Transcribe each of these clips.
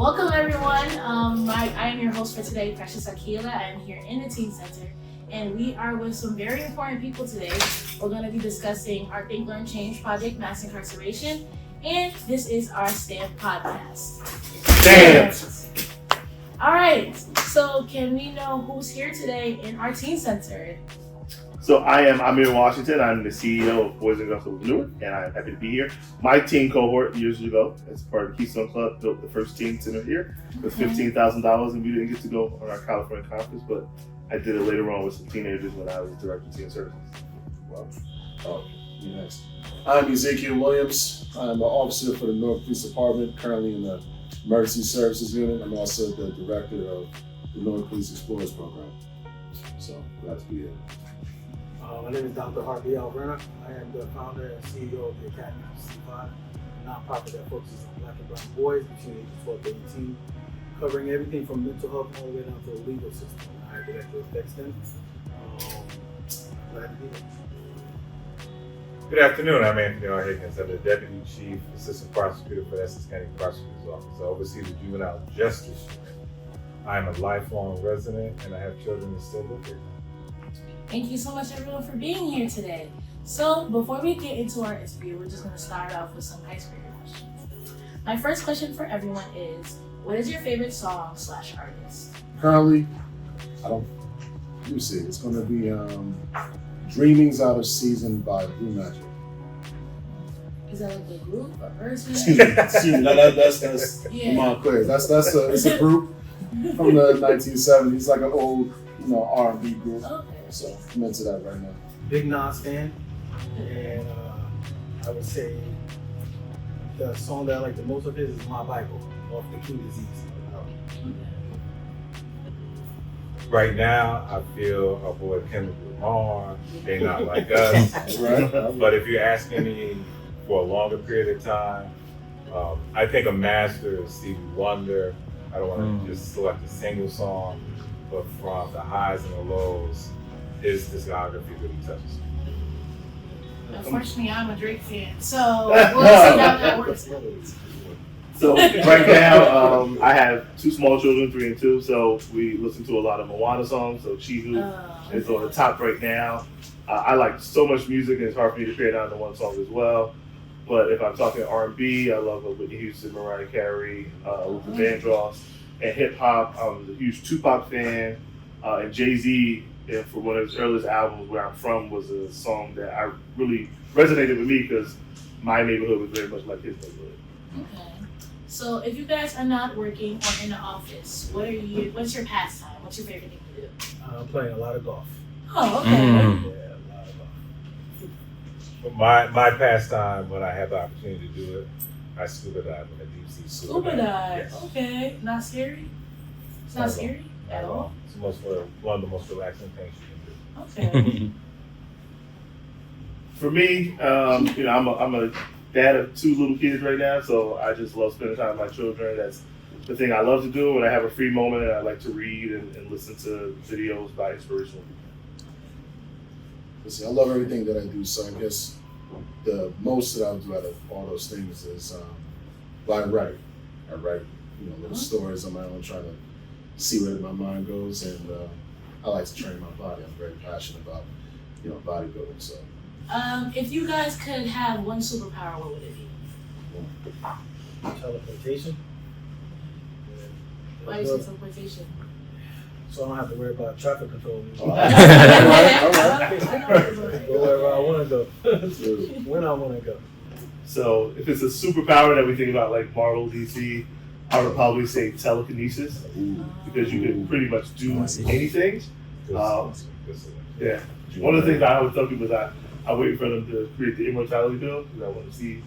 Welcome everyone. I am your host for today, Precious Akila. I am here in the Teen Center, and we are with some very important people today. We're going to be discussing our Think, Learn, Change project, Mass Incarceration, and this is our STAMP podcast. STAMP! All right, so can we know who's here today in our Teen Center? So I am Ameer Washington. I'm the CEO of Boys and Girls of Newark, and I'm happy to be here. My teen cohort years ago, as part of the Keystone Club, built the first teen center here with $15,000, and we didn't get to go on our California conference, but I did it later on with some teenagers when I was director of teen services. Wow. Oh, next. I'm Ezekiel Williams. I'm an officer for the Newark Police Department, currently in the Emergency Services Unit. I'm also the director of the Newark Police Explorers Program. So glad to be here. My name is Dr. Harvey Alverna. I am the founder and CEO of the Academy for C5, a nonprofit that focuses on Black and brown boys between ages 12 to 18, covering everything from mental health all the way down to the legal system. I directly affects them. Glad to be here. Good afternoon, I'm Anthony R. Higgins. I'm the Deputy Chief Assistant Prosecutor for the Essex County Prosecutor's Office. I oversee the Juvenile Justice Unit. I am a lifelong resident and I have children that still live here. Thank you so much everyone for being here today. So before we get into our interview, we're just going to start off with some icebreaker questions. My first question for everyone is, what is your favorite song / artist? Currently, let me see, it's going to be Dreamings Out of Season by Blue Magic. Is that like a group, a person? Excuse me, that's Yeah. Montclair. It's a group from the 1970s. It's like an old, R&B group. Okay. So I'm into that right now. Big Nas fan, and I would say the song that I like the most of his is My Bible, off the King Disease. Right now, I feel our boy Kendrick Lamar, They Not Like Us. Right? But if you're asking me for a longer period of time, I think a master is Stevie Wonder. I don't want to just select a single song, but from the highs and the lows, his discography really touches me. Unfortunately, I'm a Drake fan, so we'll see how that works. So right now, I have two small children, 3 and 2, so we listen to a lot of Moana songs, so Chihu is on the top right now. I like so much music, and it's hard for me to pare down to one song as well. But if I'm talking R&B, I love Whitney Houston, Mariah Carey, Luther Vandross, and hip hop. I was a huge Tupac fan, and Jay-Z, for one of his earliest albums, Where I'm From, was a song that I really resonated with me because my neighborhood was very much like his neighborhood. Okay. So if you guys are not working or in the office, what's your pastime? What's your favorite thing to do? I'm playing a lot of golf. Oh, okay. Yeah, a lot of golf. But my pastime, when I have the opportunity to do it, I scuba dive in a deep sea Scuba dive. Yes. Okay. Not scary? It's not scary at all? It's one of the most relaxing things you can do. Okay. For me, I'm a dad of 2 little kids right now, so I just love spending time with my children. That's the thing I love to do when I have a free moment, and I like to read and listen to videos by inspirational people. Listen, I love everything that I do, so I guess the most that I'll do out of all those things is I write. I write, little stories on my own, trying to see where my mind goes, and I like to train my body. I'm very passionate about, bodybuilding. So, if you guys could have one superpower, what would it be? Teleportation. Why do you say teleportation? So I don't have to worry about traffic control anymore. all right. Go wherever I want to go, when I want to go. So if it's a superpower that we think about, like Marvel, DC, I would probably say telekinesis, because you can pretty much do anything. Yeah. One of the things I always tell people is I wait for them to create the immortality pill, because I want to see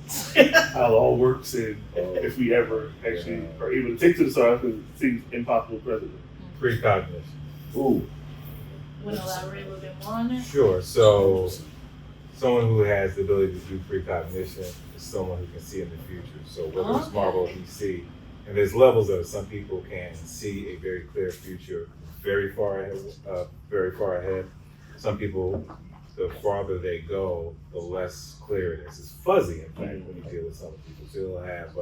how it all works, and if we ever actually are able to take to the stars, because it seems impossible presently. Precognition. Ooh. Want to elaborate a little bit more on that? Sure. So someone who has the ability to do precognition is someone who can see in the future. So whether it's Marvel or DC, and there's levels of it. Some people can see a very clear future very far ahead. Some people, the farther they go, the less clear it is. It's fuzzy, in fact, when you deal with some people. So you'll have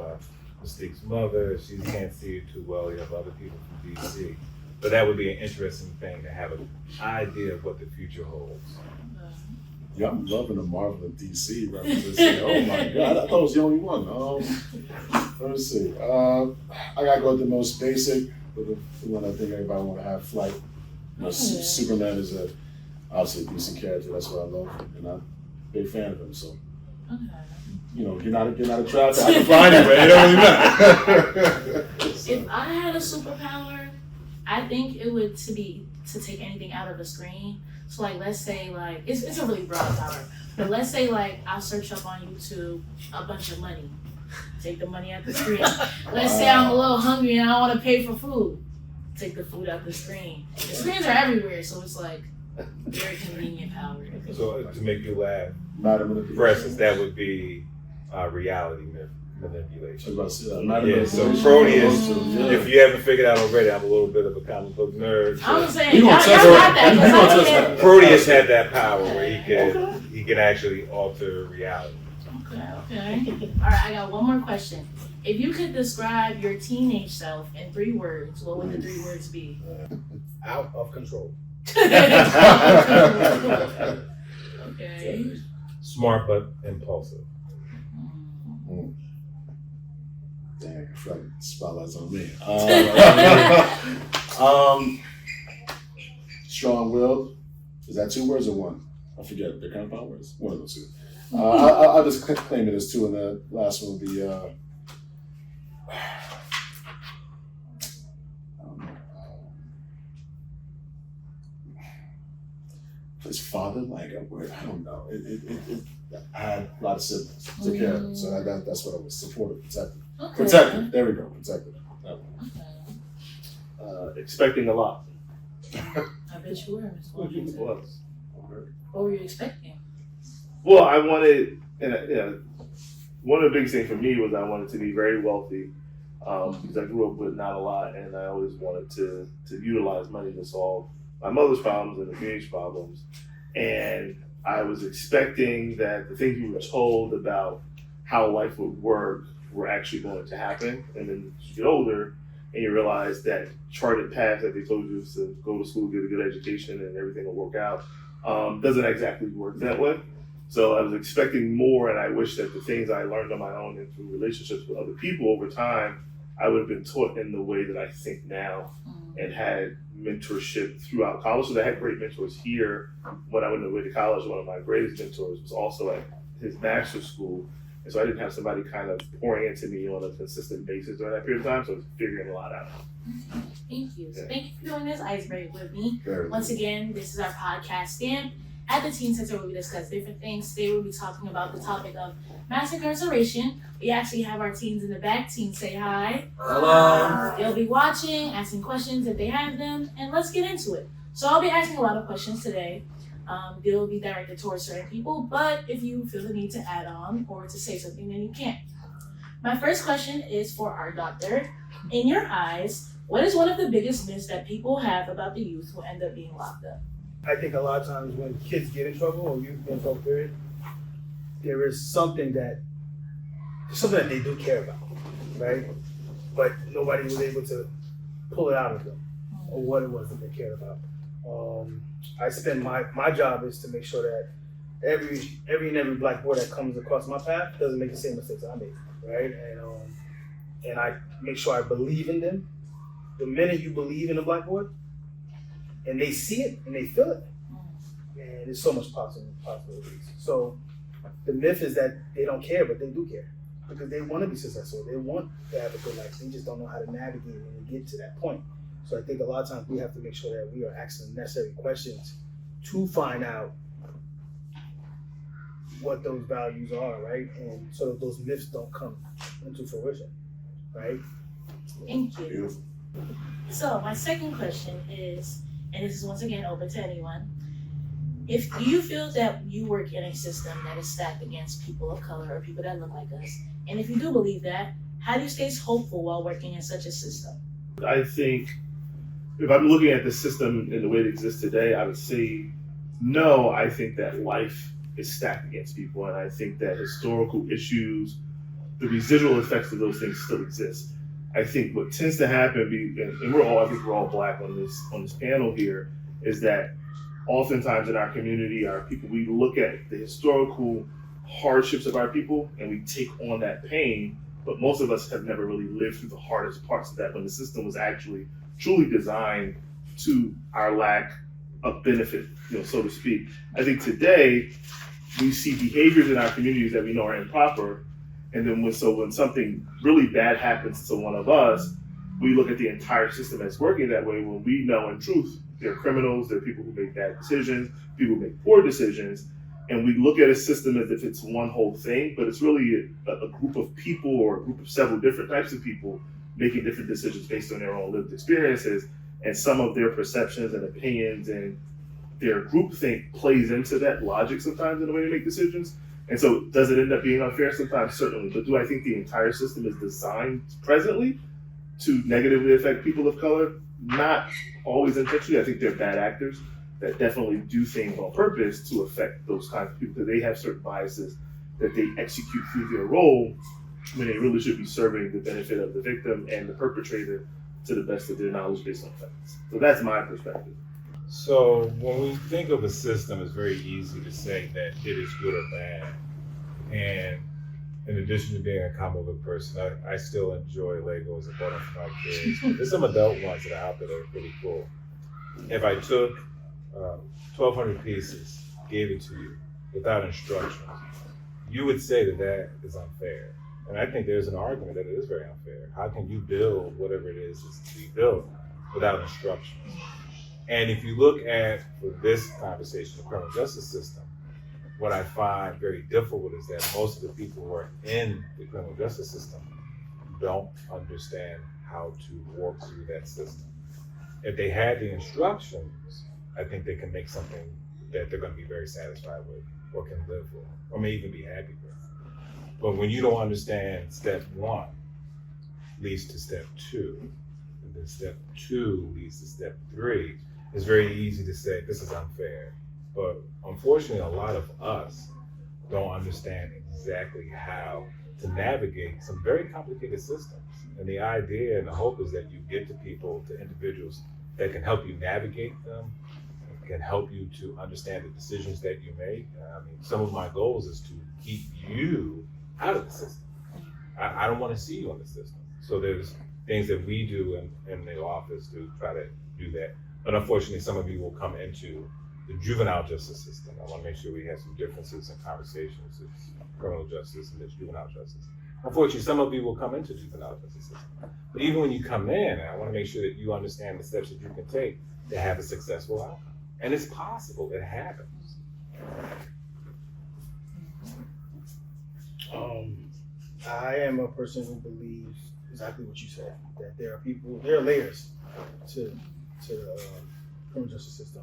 Mystique's mother. She can't see it too well. You have other people from DC. But that would be an interesting thing to have an idea of what the future holds. Yeah, I'm loving the Marvel and DC references. Oh my God, I thought I was the only one. Let me see. I gotta go with the most basic, but the one I think everybody want to have flight. Superman is obviously a decent character. That's what I love, and I'm a big fan of him. So, get out of traffic. I can fly anywhere. It don't really matter. If I had a superpower, I think it would to take anything out of the screen. So like, let's say like, it's a really broad power, but let's say like I'll search up on YouTube a bunch of money, take the money out the screen. Let's say I'm a little hungry and I want to pay for food, take the food out the screen. The screens are everywhere, so it's like very convenient power. So to make you laugh, for instance, that would be reality manipulation. Yeah, so Proteus, if you haven't figured out already, I'm a little bit of a comic book nerd. So I'm saying, y'all got that. Proteus had that power where he can actually alter reality. Okay. All right, I got one more question. If you could describe your teenage self in 3 words, what would the 3 words be? Out of control. Okay. Smart but impulsive. Dang, I feel like the spotlight's on me. Strong-willed. Is that 2 words or 1? I forget. They're compound words. One of those 2. I'll just claim it as 2, and the last one will be. His father, like a word, I don't know. I had a lot of siblings. Took care of them, so that's what I was. Supportive, protective. Okay. Protective. There we go. Protective. That one. Expecting a lot. I bet you were, Ms. Washington. Was. What were you expecting? Well, I wanted, one of the biggest things for me was I wanted to be very wealthy because I grew up with not a lot, and I always wanted to utilize money to solve my mother's problems and the community's problems. And I was expecting that the things we were told about how life would work were actually going to happen. And then you get older and you realize that charted path that they told you to go to school, get a good education, and everything will work out doesn't exactly work that way. So I was expecting more, and I wish that the things I learned on my own and through relationships with other people over time, I would have been taught in the way that I think now and had mentorship throughout college. So I had great mentors here. When I went away to college, one of my greatest mentors was also at his master's school. And so I didn't have somebody kind of pouring into me on a consistent basis during that period of time. So I was figuring a lot out. Thank you. So thank you for doing this icebreaker with me. Very Once again, this is our podcast Stamp. At the Teen Center, where we discuss different things. Today we'll be talking about the topic of mass incarceration. We actually have our teens in the back. Teens, say hi. Hello. They'll be watching, asking questions if they have them, and let's get into it. So I'll be asking a lot of questions today. They'll be directed towards certain people, but if you feel the need to add on or to say something, then you can. My first question is for our doctor. In your eyes, what is one of the biggest myths that people have about the youth who end up being locked up? I think a lot of times when kids get in trouble or youth get in trouble, period, there is something that they do care about, right? But nobody was able to pull it out of them or what it was that they cared about. I spend my job is to make sure that every black boy that comes across my path doesn't make the same mistakes I made, right? And I make sure I believe in them. The minute you believe in a black boy, and they see it and they feel it, and there's so much possibilities. So the myth is that they don't care, but they do care because they want to be successful. They want to have a good life. They just don't know how to navigate and get to that point. So I think a lot of times we have to make sure that we are asking the necessary questions to find out what those values are, right? And so that those myths don't come into fruition, right? Thank you. Beautiful. So my second question is, and this is once again open to anyone, do you feel that you work in a system that is stacked against people of color or people that look like us? And if you do believe that, how do you stay hopeful while working in such a system? I think if I'm looking at the system in the way it exists today, I would say no. I think that life is stacked against people, and I think that historical issues the residual effects of those things still exist. I think what tends to happen, and I think we're all Black on this panel here, is that oftentimes in our community, our people, we look at the historical hardships of our people and we take on that pain, but most of us have never really lived through the hardest parts of that when the system was actually truly designed to our lack of benefit, so to speak. I think today we see behaviors in our communities that we know are improper, and then when something really bad happens to one of us, we look at the entire system as working that way when we know in truth they're criminals, they're people who make bad decisions, people who make poor decisions, and we look at a system as if it's one whole thing, but it's really a group of people or a group of several different types of people making different decisions based on their own lived experiences, and some of their perceptions and opinions and their groupthink plays into that logic sometimes in the way they make decisions. And so does it end up being unfair? Sometimes, certainly. But do I think the entire system is designed presently to negatively affect people of color? Not always intentionally. I think they're bad actors that definitely do things on purpose to affect those kinds of people, because they have certain biases that they execute through their role when they really should be serving the benefit of the victim and the perpetrator to the best of their knowledge based on facts. So that's my perspective. So when we think of a system, it's very easy to say that it is good or bad. And in addition to being a comic book person, I still enjoy Legos and bought them for my kids. There's some adult ones that are out there that are pretty cool. If I took 1,200 pieces, gave it to you without instructions, you would say that is unfair. And I think there's an argument that it is very unfair. How can you build whatever it is to be built without instructions? And if you look at, for this conversation, the criminal justice system, what I find very difficult is that most of the people who are in the criminal justice system don't understand how to work through that system. If they had the instructions, I think they can make something that they're going to be very satisfied with, or can live with, or may even be happy with. But when you don't understand step one leads to step two, and then step two leads to step three, it's very easy to say this is unfair. But unfortunately, a lot of us don't understand exactly how to navigate some very complicated systems. And the idea and the hope is that you get to people, to individuals that can help you navigate them, can help you to understand the decisions that you make. Some of my goals is to keep you out of the system. I don't want to see you in the system. So there's things that we do in the office to try to do that. But unfortunately, some of you will come into the juvenile justice system. I want to make sure we have some differences in conversations. It's criminal justice and it's juvenile justice. Unfortunately, some of you will come into juvenile justice system. But even when you come in, I want to make sure that you understand the steps that you can take to have a successful outcome. And it's possible, it happens. I am a person who believes exactly what you said, that there are layers to the criminal justice system.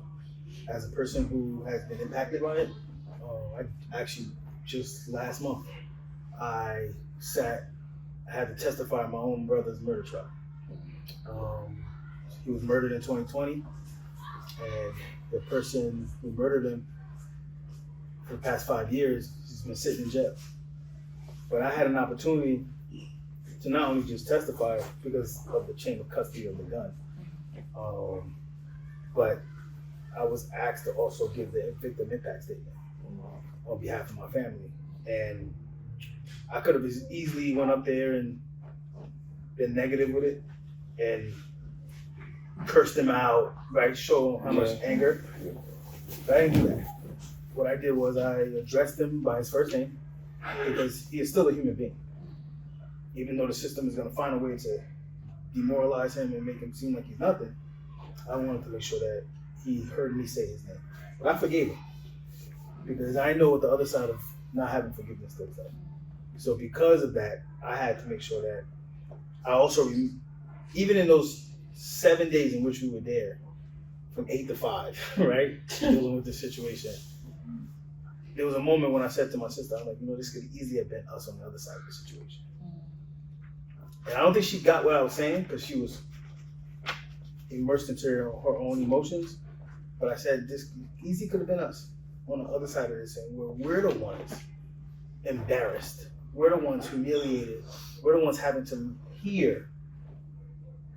As a person who has been impacted by it, I actually just last month, I had to testify in my own brother's murder trial. He was murdered in 2020, and the person who murdered him for the past 5 years, he's been sitting in jail. But I had an opportunity to not only just testify because of the chain of custody of the gun, but I was asked to also give the victim impact statement on behalf of my family. And I could have easily went up there and been negative with it and cursed him out, right? Show how much anger. But I didn't do that. What I did was I addressed him by his first name because he is still a human being. Even though the system is going to find a way to demoralize him and make him seem like he's nothing, I wanted to make sure that he heard me say his name. But I forgave him because I know what the other side of not having forgiveness looks like. So because of that, I had to make sure that I also, even in those 7 days in which we were there, from 8 to 5, right, dealing with the situation, there was a moment when I said to my sister, I'm like, this could easily have been us on the other side of the situation. And I don't think she got what I was saying because she was immersed into her own emotions. But I said, this easily could have been us on the other side of this thing, where we're the ones embarrassed we're the ones humiliated. We're the ones having to hear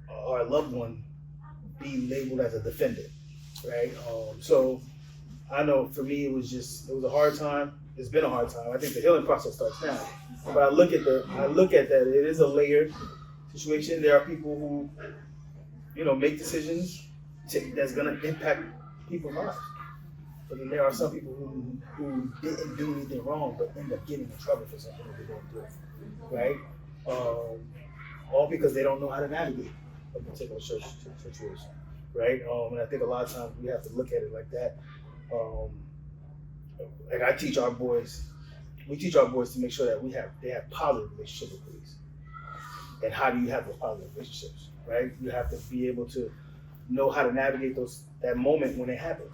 our loved one be labeled as a defendant, right? So I know for me, it was a hard time. It's been a hard time. I think the healing process starts now. But I look at that. It is a layered situation. There are people who, make decisions that's going to impact people's lives. But then there are some people who didn't do anything wrong, but end up getting in trouble for something that they didn't do, right? All because they don't know how to navigate a particular situation, right? And I think a lot of times we have to look at it like that. Like I teach our boys, to make sure that they have positive relationships with police. And how do you have those positive relationships, right? You have to be able to know how to navigate that moment when it happens.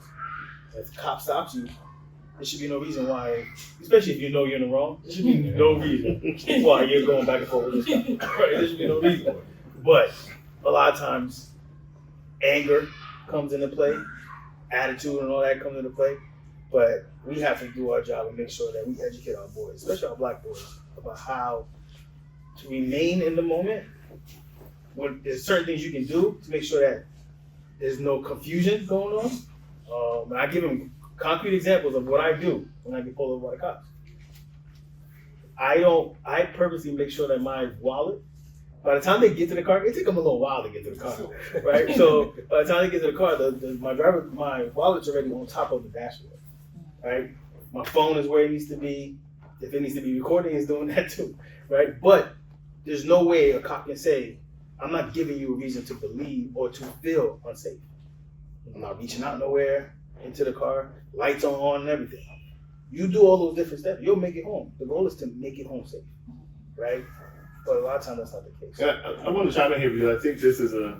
If the cop stops you, there should be no reason why, especially if you know you're in the wrong, there should be no reason why you're going back and forth with this cop. Right? There should be no reason. But a lot of times, anger comes into play, attitude and all that comes into play. But we have to do our job and make sure that we educate our boys, especially our black boys, about how to remain in the moment. When there's certain things you can do to make sure that there's no confusion going on. And I give them concrete examples of what I do when I get pulled over by the cops. I purposely make sure that my wallet, by the time they get to the car, it takes them a little while to get to the car, right? So by the time they get to the car, my wallet's already on top of the dashboard, right? My phone is where it needs to be. If it needs to be recording, it's doing that too, right? But there's no way a cop can say, I'm not giving you a reason to believe or to feel unsafe. I'm not reaching out nowhere into the car, lights on and everything. You do all those different steps, you'll make it home. The goal is to make it home safe, right? But a lot of times that's not the case. I want to chime in here because I think this is a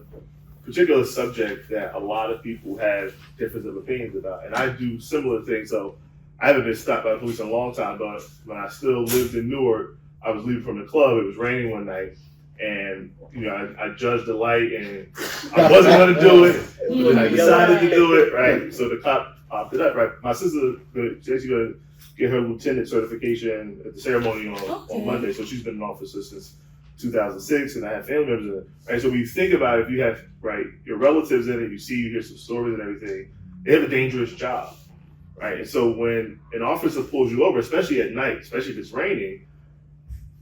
particular subject that a lot of people have difference of opinions about. And I do similar things. So I haven't been stopped by the police in a long time, but when I still lived in Newark, I was leaving from the club. It was raining one night. And, I judged the light and I wasn't going to do it, but then I decided to do it, right? So the cop popped it up, right? My sister, she's going to get her lieutenant certification at the ceremony on Monday. So she's been in office since 2006 and I have family members in it, right? So when you think about it, if you have, right, your relatives in it, you hear some stories and everything, they have a dangerous job, right? And so when an officer pulls you over, especially at night, especially if it's raining,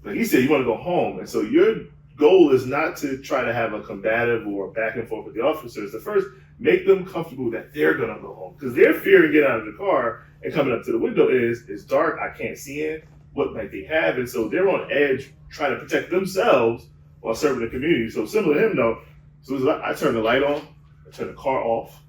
like he said, you want to go home. And so your goal is not to try to have a combative or back and forth with the officers. The first, make them comfortable that they're going to go home. Because their fear of getting out of the car and coming up to the window is, it's dark, I can't see in, what might they have? And so they're on edge trying to protect themselves while serving the community. So similar to him though, so I turn the light on, I turn the car off,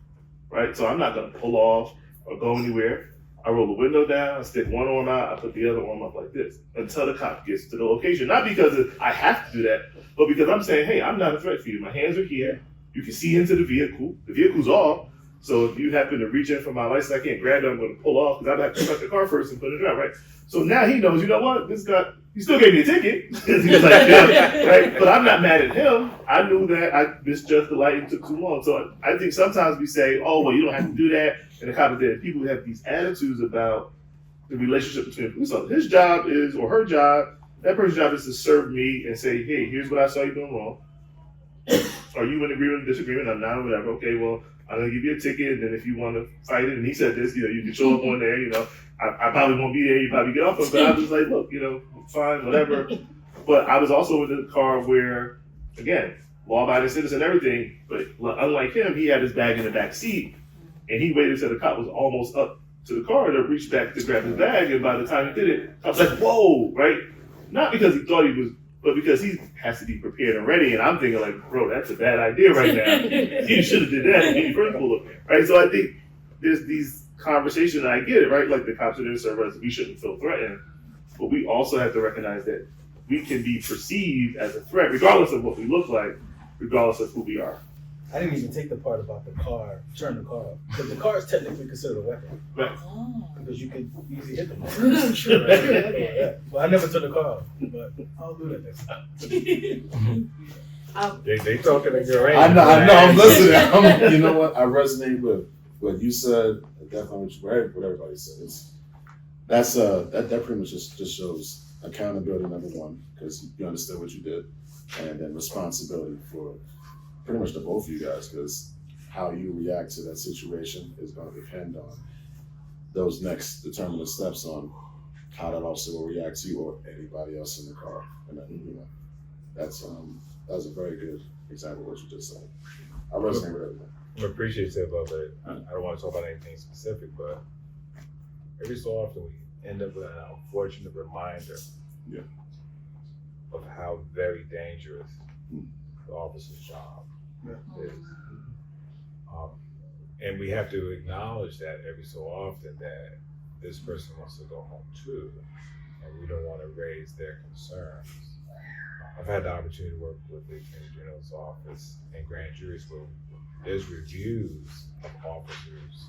right? So I'm not going to pull off or go anywhere. I roll the window down, I stick one arm out, I put the other arm up like this until the cop gets to the location. Not because I have to do that, but because I'm saying, hey, I'm not a threat for you. My hands are here. You can see into the vehicle. The vehicle's off. So if you happen to reach in for my license, I can't grab it, I'm going to pull off because I have to start the car first and put it out, right? So now he knows, you know what? This guy, he still gave me a ticket. He was like, yeah, right? But I'm not mad at him. I knew that I misjudged the light and took too long. So I think sometimes we say, oh, well, you don't have to do that. And the cop is there. People have these attitudes about the relationship between police officers. His job is, or her job, that person's job is to serve me and say, hey, here's what I saw you doing wrong. Are you in agreement or disagreement? I'm not, or whatever. Okay, well, I'm going to give you a ticket. And then if you want to fight it, and he said this, you can show up on there, I probably won't be there. You probably get off of it. But I was like, look, fine, whatever. But I was also in the car where, again, law-abiding citizen and everything. But unlike him, he had his bag in the back seat. And he waited until the cop was almost up to the car to reach back to grab his bag. And by the time he did it, I was like, whoa, right? Not because he thought he was, but because he has to be prepared and ready. And I'm thinking like, bro, that's a bad idea right now. You should have did that when you first pulled up, right? So I think there's these conversations, and I get it, right? Like the cops are there to serve us, we shouldn't feel threatened. But we also have to recognize that we can be perceived as a threat, regardless of what we look like, regardless of who we are. I didn't even take the part about the car, turn the car off. Because the car is technically considered a weapon. Right. Because you can easily hit them. Right? Yeah. Well, I never turned the car off, but I'll do that next time. They talking in your range. I know, I'm listening. You know what? I resonate with what you said, definitely what everybody said. That pretty much just shows accountability, number one, because you understood what you did, and then responsibility for pretty much the both of you guys, because how you react to that situation is going to depend on those next determinant steps on how that officer will react to you or anybody else in the car. And then, that was a very good example of what you just said. I resonate with everything. I'm appreciative of it. I don't want to talk about anything specific, but every so often we end up with an unfortunate reminder of how very dangerous the officer's job is. And we have to acknowledge that every so often that this person wants to go home too, and we don't want to raise their concerns. I've had the opportunity to work with the Attorney General's office and grand juries where there's reviews of officers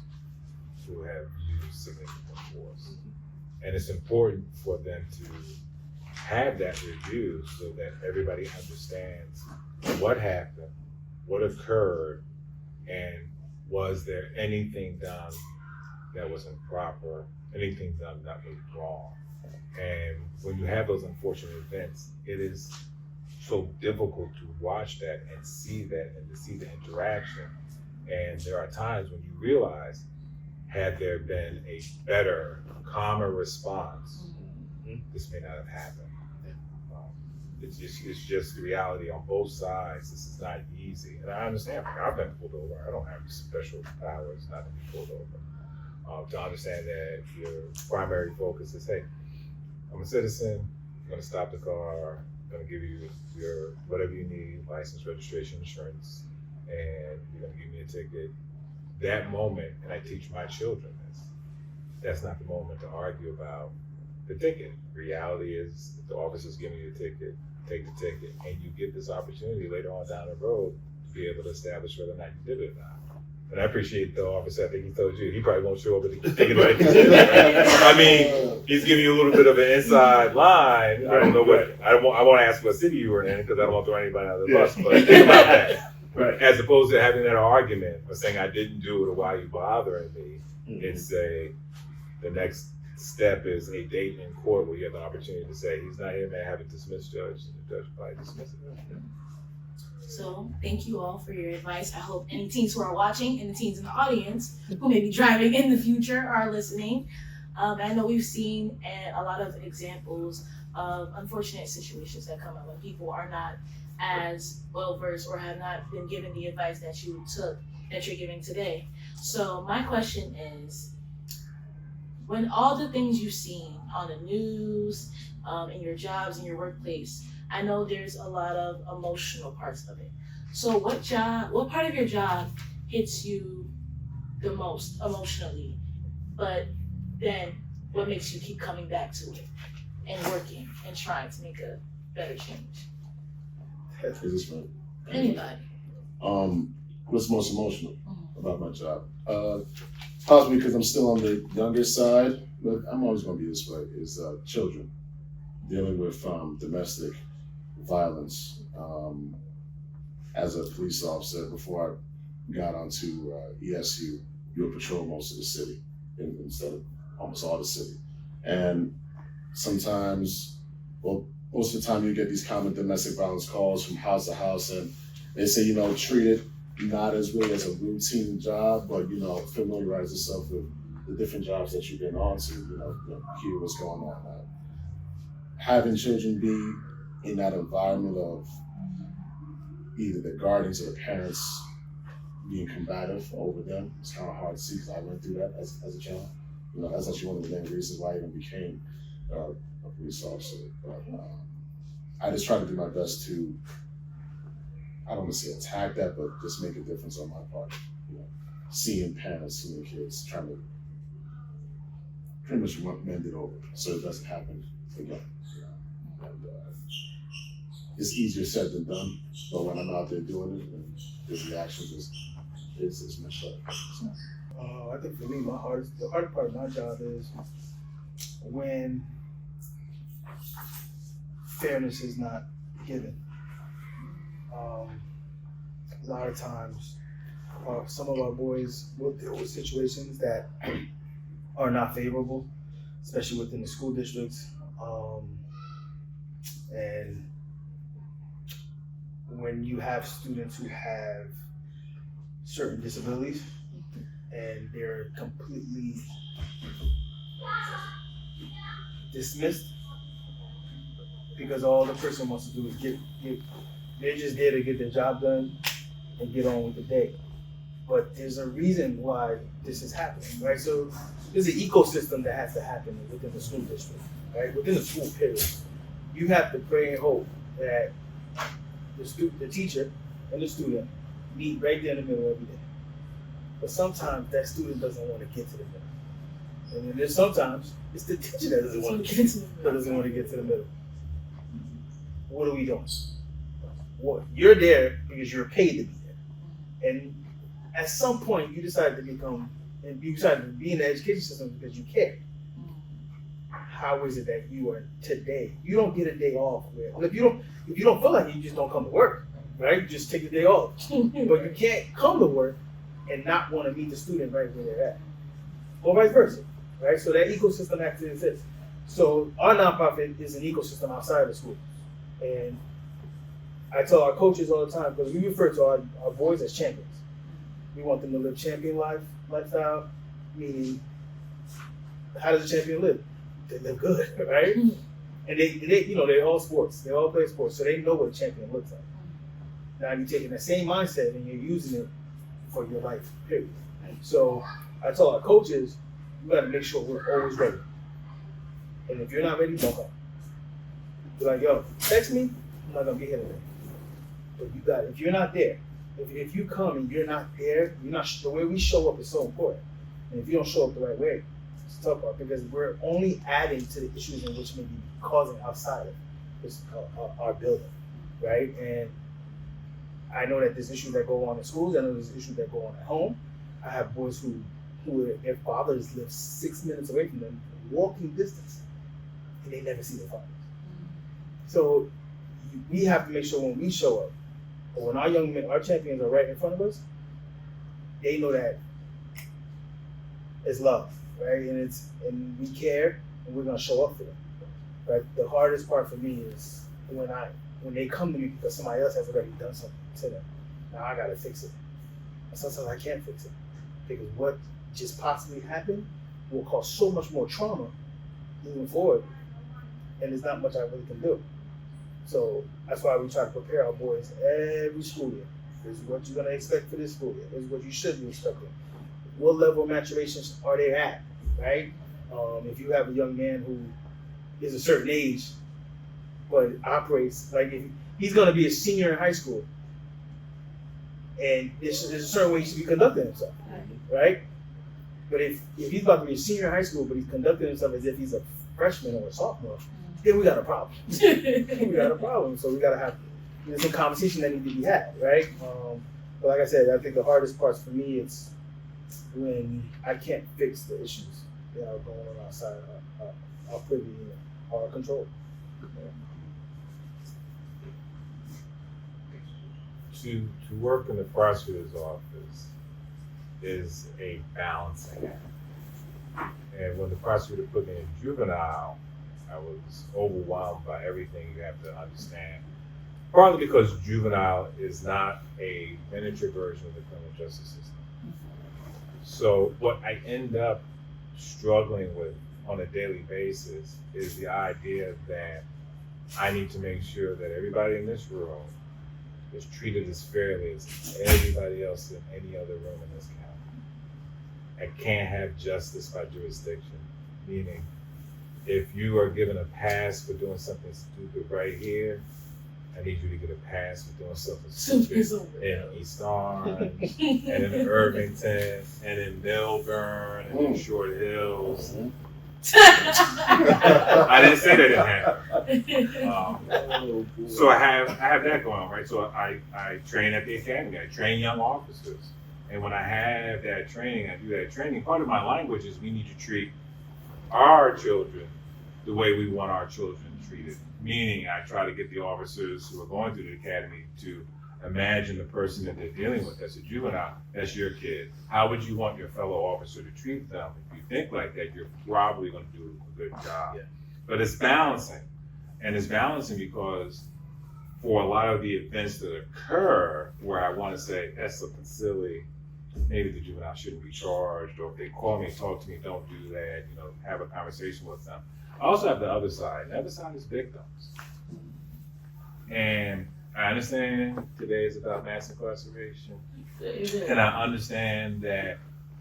who have used significant force. And it's important for them to have that review so that everybody understands what happened, what occurred, and was there anything done that was improper, anything done that was wrong. And when you have those unfortunate events, it is so difficult to watch that and see that and to see the interaction. And there are times when you realize, had there been a better, calmer response, this may not have happened. It's just the reality on both sides. This is not easy. And I understand, I've been pulled over. I don't have special powers not to be pulled over. To understand that your primary focus is, hey, I'm a citizen, I'm gonna stop the car, I'm gonna give you your whatever you need, license, registration, insurance, and you're gonna give me a ticket. That moment, and I teach my children this, that's not the moment to argue about the ticket. Reality is, if the officer's giving you a ticket, take the ticket, and you get this opportunity later on down the road to be able to establish whether or not you did it or not. And I appreciate the officer, I think he told you, he probably won't show up with the ticket like this. I mean, he's giving you a little bit of an inside line. I don't know what, I won't ask what city you were in because I don't want to throw anybody out of the bus, but think about that. Right. As opposed to having that argument or saying I didn't do it or why are you bothering me, and say the next step is a date in court where you have the opportunity to say he's not here, may I have it dismissed, judge, and the judge will probably dismiss it. So thank you all for your advice. I hope any teens who are watching and the teens in the audience who may be driving in the future are listening. I know we've seen a lot of examples of unfortunate situations that come up when people are not as well versed or have not been given the advice that you're giving today. So my question is, when all the things you've seen on the news, in your jobs, in your workplace, I know there's a lot of emotional parts of it. So what part of your job hits you the most emotionally, but then what makes you keep coming back to it and working and trying to make a better change? Is this right? Anybody. What's most emotional about my job? Possibly because I'm still on the younger side, but I'm always going to be this way, is children. Dealing with domestic violence. As a police officer, before I got onto ESU, you would patrol most of the city instead of almost all the city. And sometimes, well, most of the time you get these common domestic violence calls from house to house, and they say, treat it not as really as a routine job, but, familiarize yourself with the different jobs that you've been on to, hear what's going on. Having children be in that environment of either the guardians or the parents being combative over them, it's kind of hard to see because I went through that as a child. That's actually one of the main reasons why I even became a police officer. But I just try to do my best to, I don't want to say attack that, but just make a difference on my part. Seeing parents, seeing kids, trying to pretty much mend it over so it doesn't happen again. And it's easier said than done, but when I'm out there doing it, and the reactions is much better. I think for me, the hardest part of my job is when fairness is not given. A lot of times, some of our boys will deal with situations that are not favorable, especially within the school districts. when you have students who have certain disabilities and they're completely dismissed because all the person wants to do is they're just there to get their job done and get on with the day. But there's a reason why this is happening, right? So there's an ecosystem that has to happen within the school district, right? Within the school period. You have to pray and hope that the teacher and the student meet right there in the middle every day. But sometimes that student doesn't want to get to the middle. And then there's sometimes it's the teacher that doesn't want to get to the middle. What are we doing? Well, you're there because you're paid to be there. And at some point you decide to be in the education system because you care. How is it that you are today? You don't get a day off. If you don't feel like it, you just don't come to work, right? You just take the day off. But you can't come to work and not want to meet the student right where they're at. Or vice versa, right? So that ecosystem actually exists. So our nonprofit is an ecosystem outside of the school. And I tell our coaches all the time, because we refer to our boys as champions. We want them to live champion lifestyle, meaning how does a champion live? They live good, right? And they're all sports. They all play sports, so they know what a champion looks like. Now you're taking that same mindset and you're using it for your life, period. So I tell our coaches, you gotta make sure we're always ready. And if you're not ready, don't come. You're like, yo, text me, I'm not gonna be here today. But if you're not there, if you come and you're not there, the way we show up is so important. And if you don't show up the right way, it's tough part because we're only adding to the issues in which may be causing outside of this, our building, right? And I know that there's issues that go on in schools. I know there's issues that go on at home. I have boys who their fathers live 6 minutes away from them, walking distance, and they never see their fathers. So we have to make sure when we show up, or when our young men, our champions are right in front of us, they know that it's love, right? And we care, and we're gonna show up for them. Right? The hardest part for me is when they come to me because somebody else has already done something to them. Now I gotta fix it. And sometimes I can't fix it because what just possibly happened will cause so much more trauma moving forward, and there's not much I really can do. So that's why we try to prepare our boys every school year. This is what you're gonna expect for this school year. This is what you should be expecting. What level of maturation are they at, right? If you have a young man who is a certain age, but operates like if he's gonna be a senior in high school, and there's a certain way he should be conducting himself, right? But if he's about to be a senior in high school, but he's conducting himself as if he's a freshman or a sophomore, then we got a problem. So we gotta have some conversation that need to be had, right? But like I said, I think the hardest parts for me it's when I can't fix the issues that are going on outside our privy and our control. To work in the prosecutor's office is a balancing act. And when the prosecutor put me in juvenile, I was overwhelmed by everything you have to understand. Partly because juvenile is not a miniature version of the criminal justice system. So what I end up struggling with on a daily basis is the idea that I need to make sure that everybody in this room is treated as fairly as everybody else in any other room in this county. I can't have justice by jurisdiction, meaning if you are given a pass for doing something stupid right here, I need you to get a pass for doing something stupid in East Orange, and in Irvington, and in Melbourne, and in Short Hills. I didn't say that didn't happen. So I have that going on, right? So I train at the academy. I train young officers. And when I have that training, I do that training. Part of my language is we need to treat our children the way we want our children treated. Meaning I try to get the officers who are going through the academy to imagine the person that they're dealing with as a juvenile, that's your kid. How would you want your fellow officer to treat them? If you think like that, you're probably going to do a good job. Yeah. But it's balancing. And it's balancing because for a lot of the events that occur where I want to say, that's something silly, maybe the juvenile shouldn't be charged, or if they call me and talk to me, don't do that, have a conversation with them. I also have the other side. The other side is victims. And I understand today is about mass incarceration. And I understand that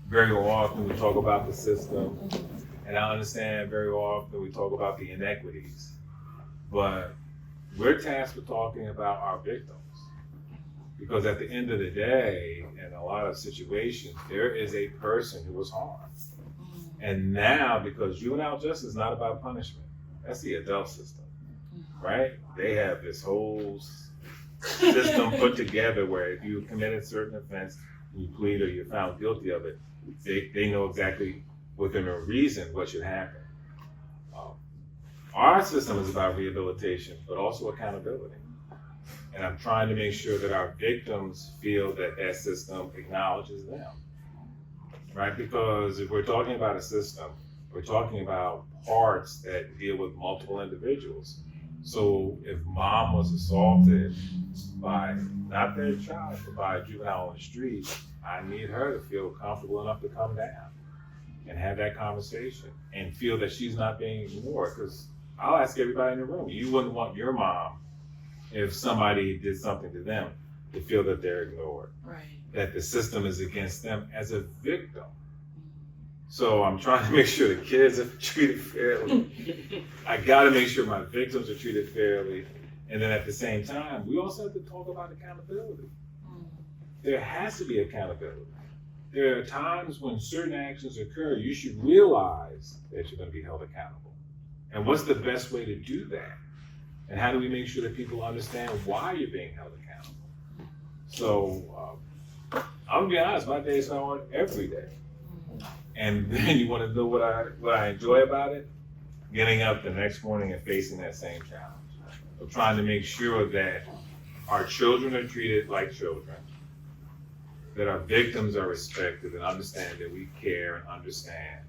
very often we talk about the system, and I understand very often we talk about the inequities. But we're tasked with talking about our victims. Because at the end of the day, in a lot of situations, there is a person who was harmed. And now, because juvenile justice is not about punishment, that's the adult system, right? They have this whole system put together where if you committed certain offense, you plead or you're found guilty of it, they know exactly within a reason what should happen. Our system is about rehabilitation, but also accountability. And I'm trying to make sure that our victims feel that that system acknowledges them, right? Because if we're talking about a system, we're talking about parts that deal with multiple individuals. So if mom was assaulted by not their child, but by a juvenile on the street, I need her to feel comfortable enough to come down and have that conversation and feel that she's not being ignored. Because I'll ask everybody in the room, you wouldn't want your mom, if somebody did something to them, to feel that they're ignored, right? That the system is against them as a victim. So I'm trying to make sure the kids are treated fairly. I gotta make sure my victims are treated fairly. And then at the same time, we also have to talk about accountability. There has to be accountability. There are times when certain actions occur, you should realize that you're gonna be held accountable. And what's the best way to do that? And how do we make sure that people understand why you're being held accountable? So I'm gonna be honest, my days are hard every day. And then you want to know what I enjoy about it? Getting up the next morning and facing that same challenge. So trying to make sure that our children are treated like children, that our victims are respected and understand that we care and understand,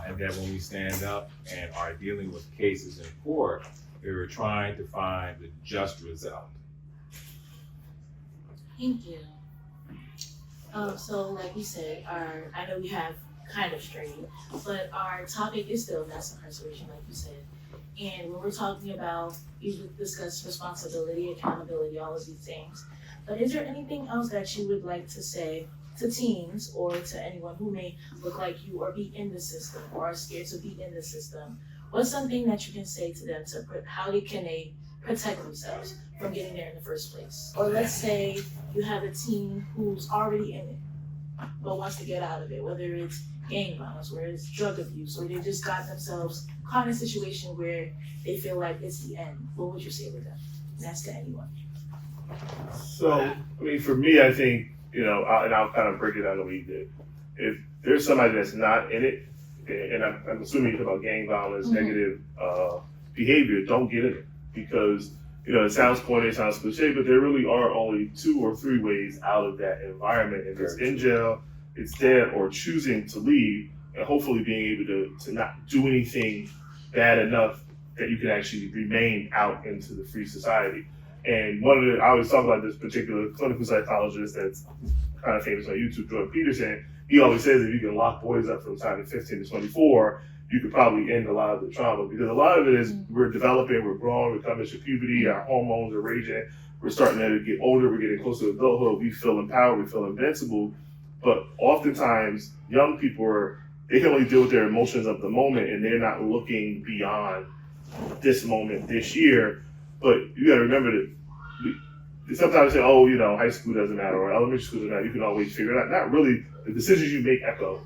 and that when we stand up and are dealing with cases in court, we're trying to find the just result. Thank you. So like we said, I know we have kind of strayed, but our topic is still mass incarceration, like you said. And when we're talking about, you discuss responsibility, accountability, all of these things. But is there anything else that you would like to say to teens or to anyone who may look like you or be in the system or are scared to be in the system? What's something that you can say to them how can they protect themselves from getting there in the first place? Or let's say you have a teen who's already in it, but wants to get out of it, whether it's gang violence, whether it's drug abuse, or they just got themselves caught in a situation where they feel like it's the end. What would you say to them? And that's to anyone. So, for me, I think, and I'll kind of break it down the way you did. If there's somebody that's not in it, and I'm assuming you're talking about gang violence, negative behavior, don't get in it. Because, it sounds corny, it sounds cliche, but there really are only 2 or 3 ways out of that environment. If it's in jail, it's dead, or choosing to leave, and hopefully being able to not do anything bad enough that you can actually remain out into the free society. And I always talk about this particular clinical psychologist that's kind of famous on YouTube, Jordan Peterson. He always says if you can lock boys up from the time of 15 to 24, you could probably end a lot of the trauma, because a lot of it is we're developing, we're growing, we're coming to puberty, our hormones are raging, we're starting to get older, we're getting closer to adulthood, we feel empowered, we feel invincible. But oftentimes, young people they can only deal with their emotions of the moment, and they're not looking beyond this moment, this year. But you gotta remember that sometimes say, high school doesn't matter, or elementary school doesn't matter, you can always figure it out. Not really. The decisions you make echo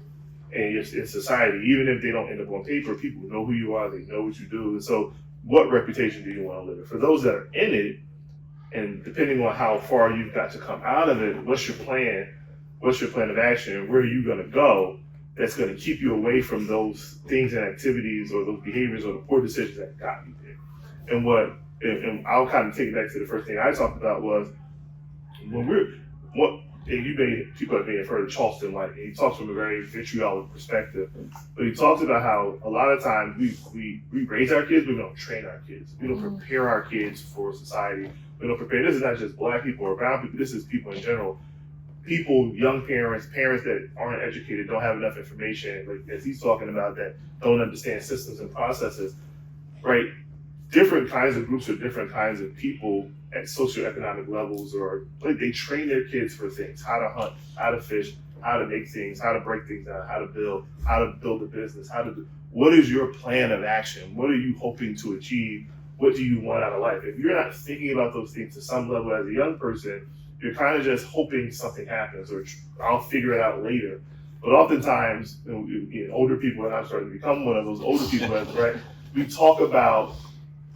in society, even if they don't end up on paper, people know who you are, they know what you do. And so what reputation do you want to live in? For those that are in it, and depending on how far you've got to come out of it, what's your plan? What's your plan of action? Where are you going to go that's going to keep you away from those things and activities or those behaviors or the poor decisions that got you there? And I'll kind of take it back to the first thing I talked about was people may have heard of Charleston White. He talks from a very vitriolic perspective, but he talks about how a lot of times we raise our kids, but we don't train our kids. We don't prepare our kids for society. We don't prepare. This is not just Black people or brown people. This is people in general. People, young parents that aren't educated, don't have enough information, like as he's talking about, that don't understand systems and processes, right? Different kinds of groups or different kinds of people at socioeconomic levels, or like they train their kids for things, how to hunt, how to fish, how to make things, how to break things down, how to build a business, what is your plan of action? What are you hoping to achieve? What do you want out of life? If you're not thinking about those things to some level as a young person, you're kind of just hoping something happens, or I'll figure it out later. But oftentimes, older people, and I'm starting to become one of those older people, right? We talk about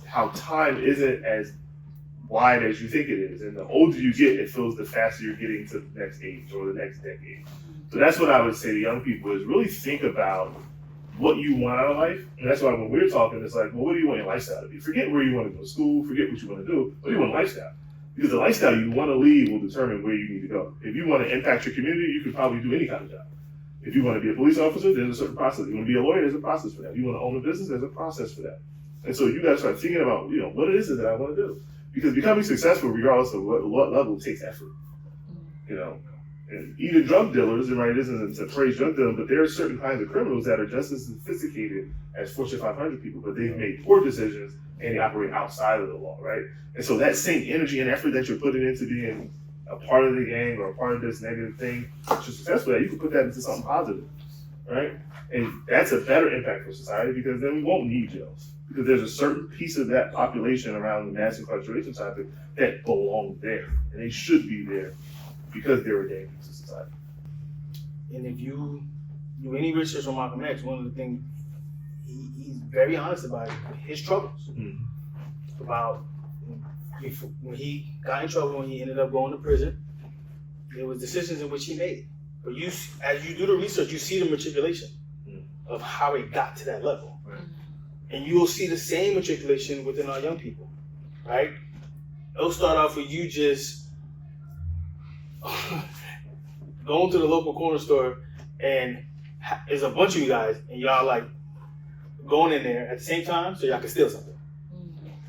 how time isn't as wide as you think it is. And the older you get, it feels the faster you're getting to the next age or the next decade. So that's what I would say to young people is really think about what you want out of life. And that's why when we're talking, it's like, well, what do you want your lifestyle to be? Forget where you want to go to school, forget what you want to do. What do you want lifestyle? Because the lifestyle you want to lead will determine where you need to go. If you want to impact your community, you can probably do any kind of job. If you want to be a police officer, there's a certain process. If you want to be a lawyer, there's a process for that. If you want to own a business, there's a process for that. And so you got to start thinking about, what it is that I want to do. Because becoming successful, regardless of what level, takes effort. And even drug dealers, and right, this isn't to praise drug dealers, but there are certain kinds of criminals that are just as sophisticated as Fortune 500 people, but they've made poor decisions and they operate outside of the law, right? And so that same energy and effort that you're putting into being a part of the gang or a part of this negative thing, if you're successful at, you can put that into something positive, right? And that's a better impact for society, because then we won't need jails. Because there's a certain piece of that population around the mass incarceration topic that belong there, and they should be there because they're a danger to society. And if you do any research on Malcolm X, one of the things he's very honest about his troubles. About when he got in trouble, when he ended up going to prison, there was decisions in which he made. But as you do the research, you see the matriculation of how he got to that level. Right. And you will see the same matriculation within our young people, right? It'll start off with you just going to the local corner store, and there's a bunch of you guys, and y'all like going in there at the same time so y'all can steal something.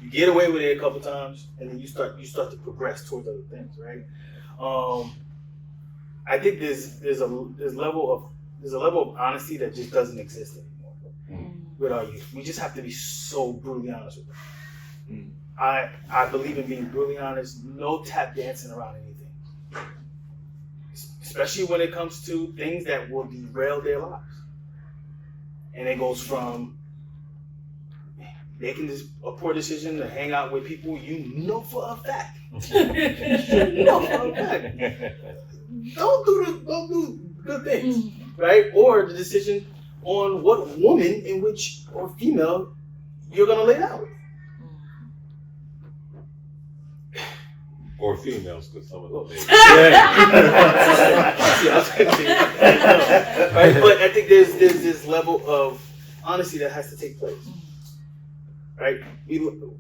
You get away with it a couple times, and then you start to progress towards other things, right? I think there's a level of honesty that just doesn't exist anymore with our youth. We just have to be so brutally honest with them. I believe in being brutally honest. No tap dancing around anything, especially when it comes to things that will derail their lives. And it goes from making a poor decision to hang out with people you know for a fact. Don't do good things, right? Or the decision on what woman or female you're gonna lay down with. Or females, because some of them. Right? But I think there's this level of honesty that has to take place, right? You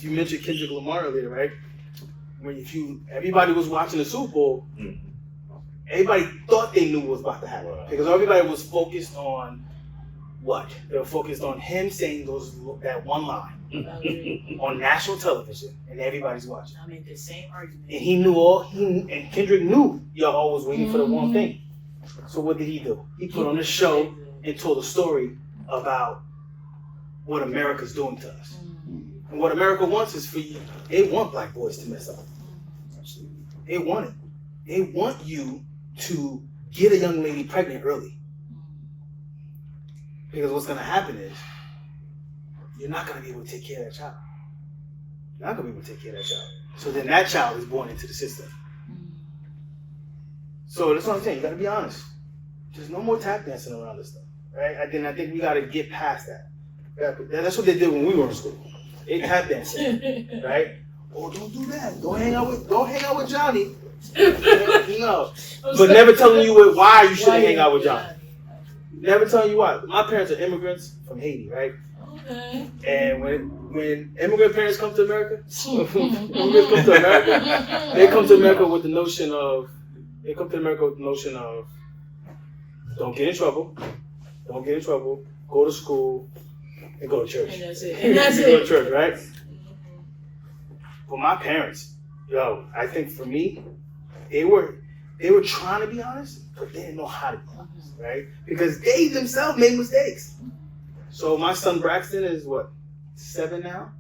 mentioned Kendrick Lamar earlier, right? Everybody was watching the Super Bowl, everybody thought they knew what was about to happen, because everybody was focused on what? They were focused on him saying that one line on national television, and everybody's watching. I mean, the same argument. And and Kendrick knew y'all always waiting for the one thing. So what did he do? He put on a show and told a story about what America's doing to us. And what America wants is for you. They want black boys to mess up. They want it. They want you to get a young lady pregnant early. Because what's going to happen is you're not going to be able to take care of that child. You're not going to be able to take care of that child. So then that child is born into the system. So that's what I'm saying. You got to be honest. There's no more tap dancing around this stuff, right? I think we got to get past that. That's what they did when we were in school. They tap dancing, right? Oh, don't do that. Don't hang out with Johnny. No, but never telling you why you shouldn't hang out with Johnny. Never telling you why. My parents are immigrants from Haiti, right? Okay. And when immigrant parents come to America, they come to America with the notion of they come to America with the notion of don't get in trouble, go to school, and go to church. And that's it. And that's Go to it. church, right? But my parents, I think for me, they were trying to be honest, but they didn't know how to be honest, right? Because they themselves made mistakes. So my son Braxton is 7 now?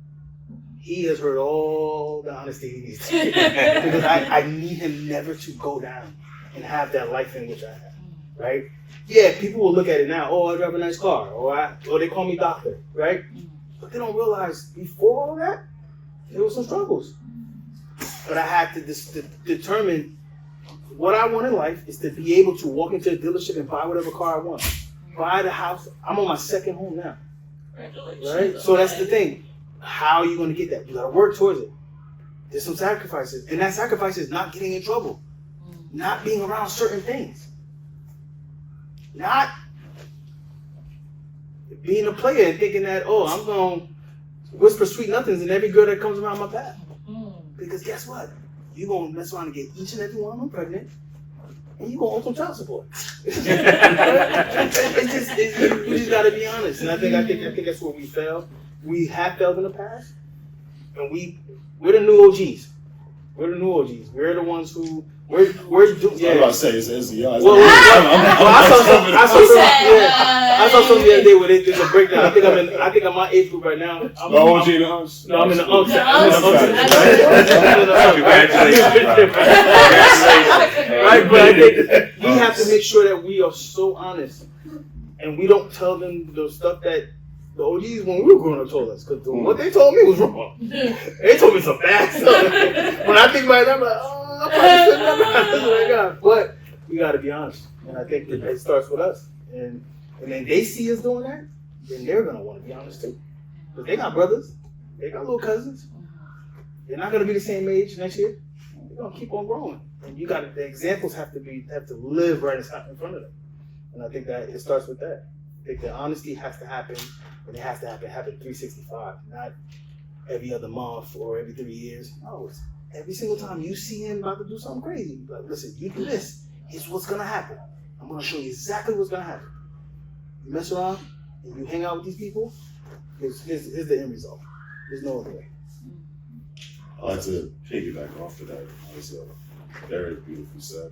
He has heard all the honesty he needs to because I need him never to go down and have that life in which I have, right? Yeah, people will look at it now, I drive a nice car, or they call me doctor, right? But they don't realize before all that, there were some struggles. But I had to determine what I want in life is to be able to walk into a dealership and buy whatever car I want. Buy the house. I'm on my second home now. Right? So that's the thing. How are you going to get that? You got to work towards it. There's some sacrifices. And that sacrifice is not getting in trouble. Not being around certain things. Not being a player and thinking that, I'm going to whisper sweet nothings in every girl that comes around my path. Because guess what? You're going to mess around and get each and every one of them pregnant, and you're going to owe some child support. You just got to be honest. And I think that's where we fail. We have failed in the past, and we're the new OGs. We're the new OGs. We're the ones who we're doing. Yeah. I'm about to say it's Ezekiel. I saw something the other day where there's a breakdown. I think I'm my age group right now. I'm in the unks. No, I'm in the unks. Right, but I think we have to make sure that we are so honest, and we don't tell them the stuff that the OGs when we were growing up told us. Because what they told me was wrong. They told me some bad stuff. When I think about it, I'm like, I probably shouldn't have done that. But we got to be honest, and I think it starts with us. And then they see us doing that, then they're going to want to be honest too. But they got brothers, they got little cousins. They're not going to be the same age next year. They're going to keep on growing. And the examples have to live right in front of them. And I think that it starts with that. I think the honesty has to happen, and it has to happen 365, not every other month or every 3 years. No, it's every single time you see him about to do something crazy. Like, listen, you do this, here's what's going to happen. I'm going to show you exactly what's going to happen. You mess around and you hang out with these people, here's the end result. There's no other way. I'd like to piggyback off of that. That was very beautifully said.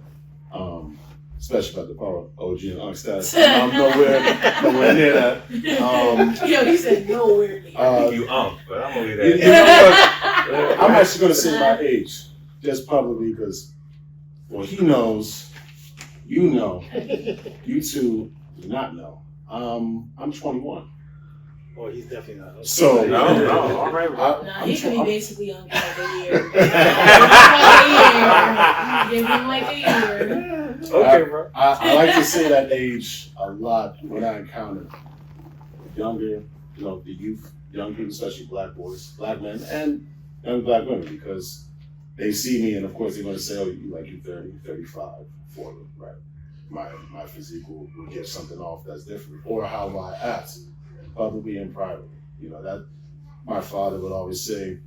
Especially about the power of OG and Unc status. I'm nowhere near that. He said nowhere near. I think you but I'm gonna leave that. You know what? I'm actually going to say my age, just probably because, he knows, you know, you two do not know. I'm 21. Oh, he's definitely not. So no, all right. He could be basically young like a year. Give him like a year. Okay, bro. I like to say that age a lot when I encounter younger, the youth, young people, especially black boys, black men, and young black women, because they see me and of course they're going to say, you're 30, 35, 40, right? My physique will give something off that's different, or how I act, publicly and privately. That my father would always say,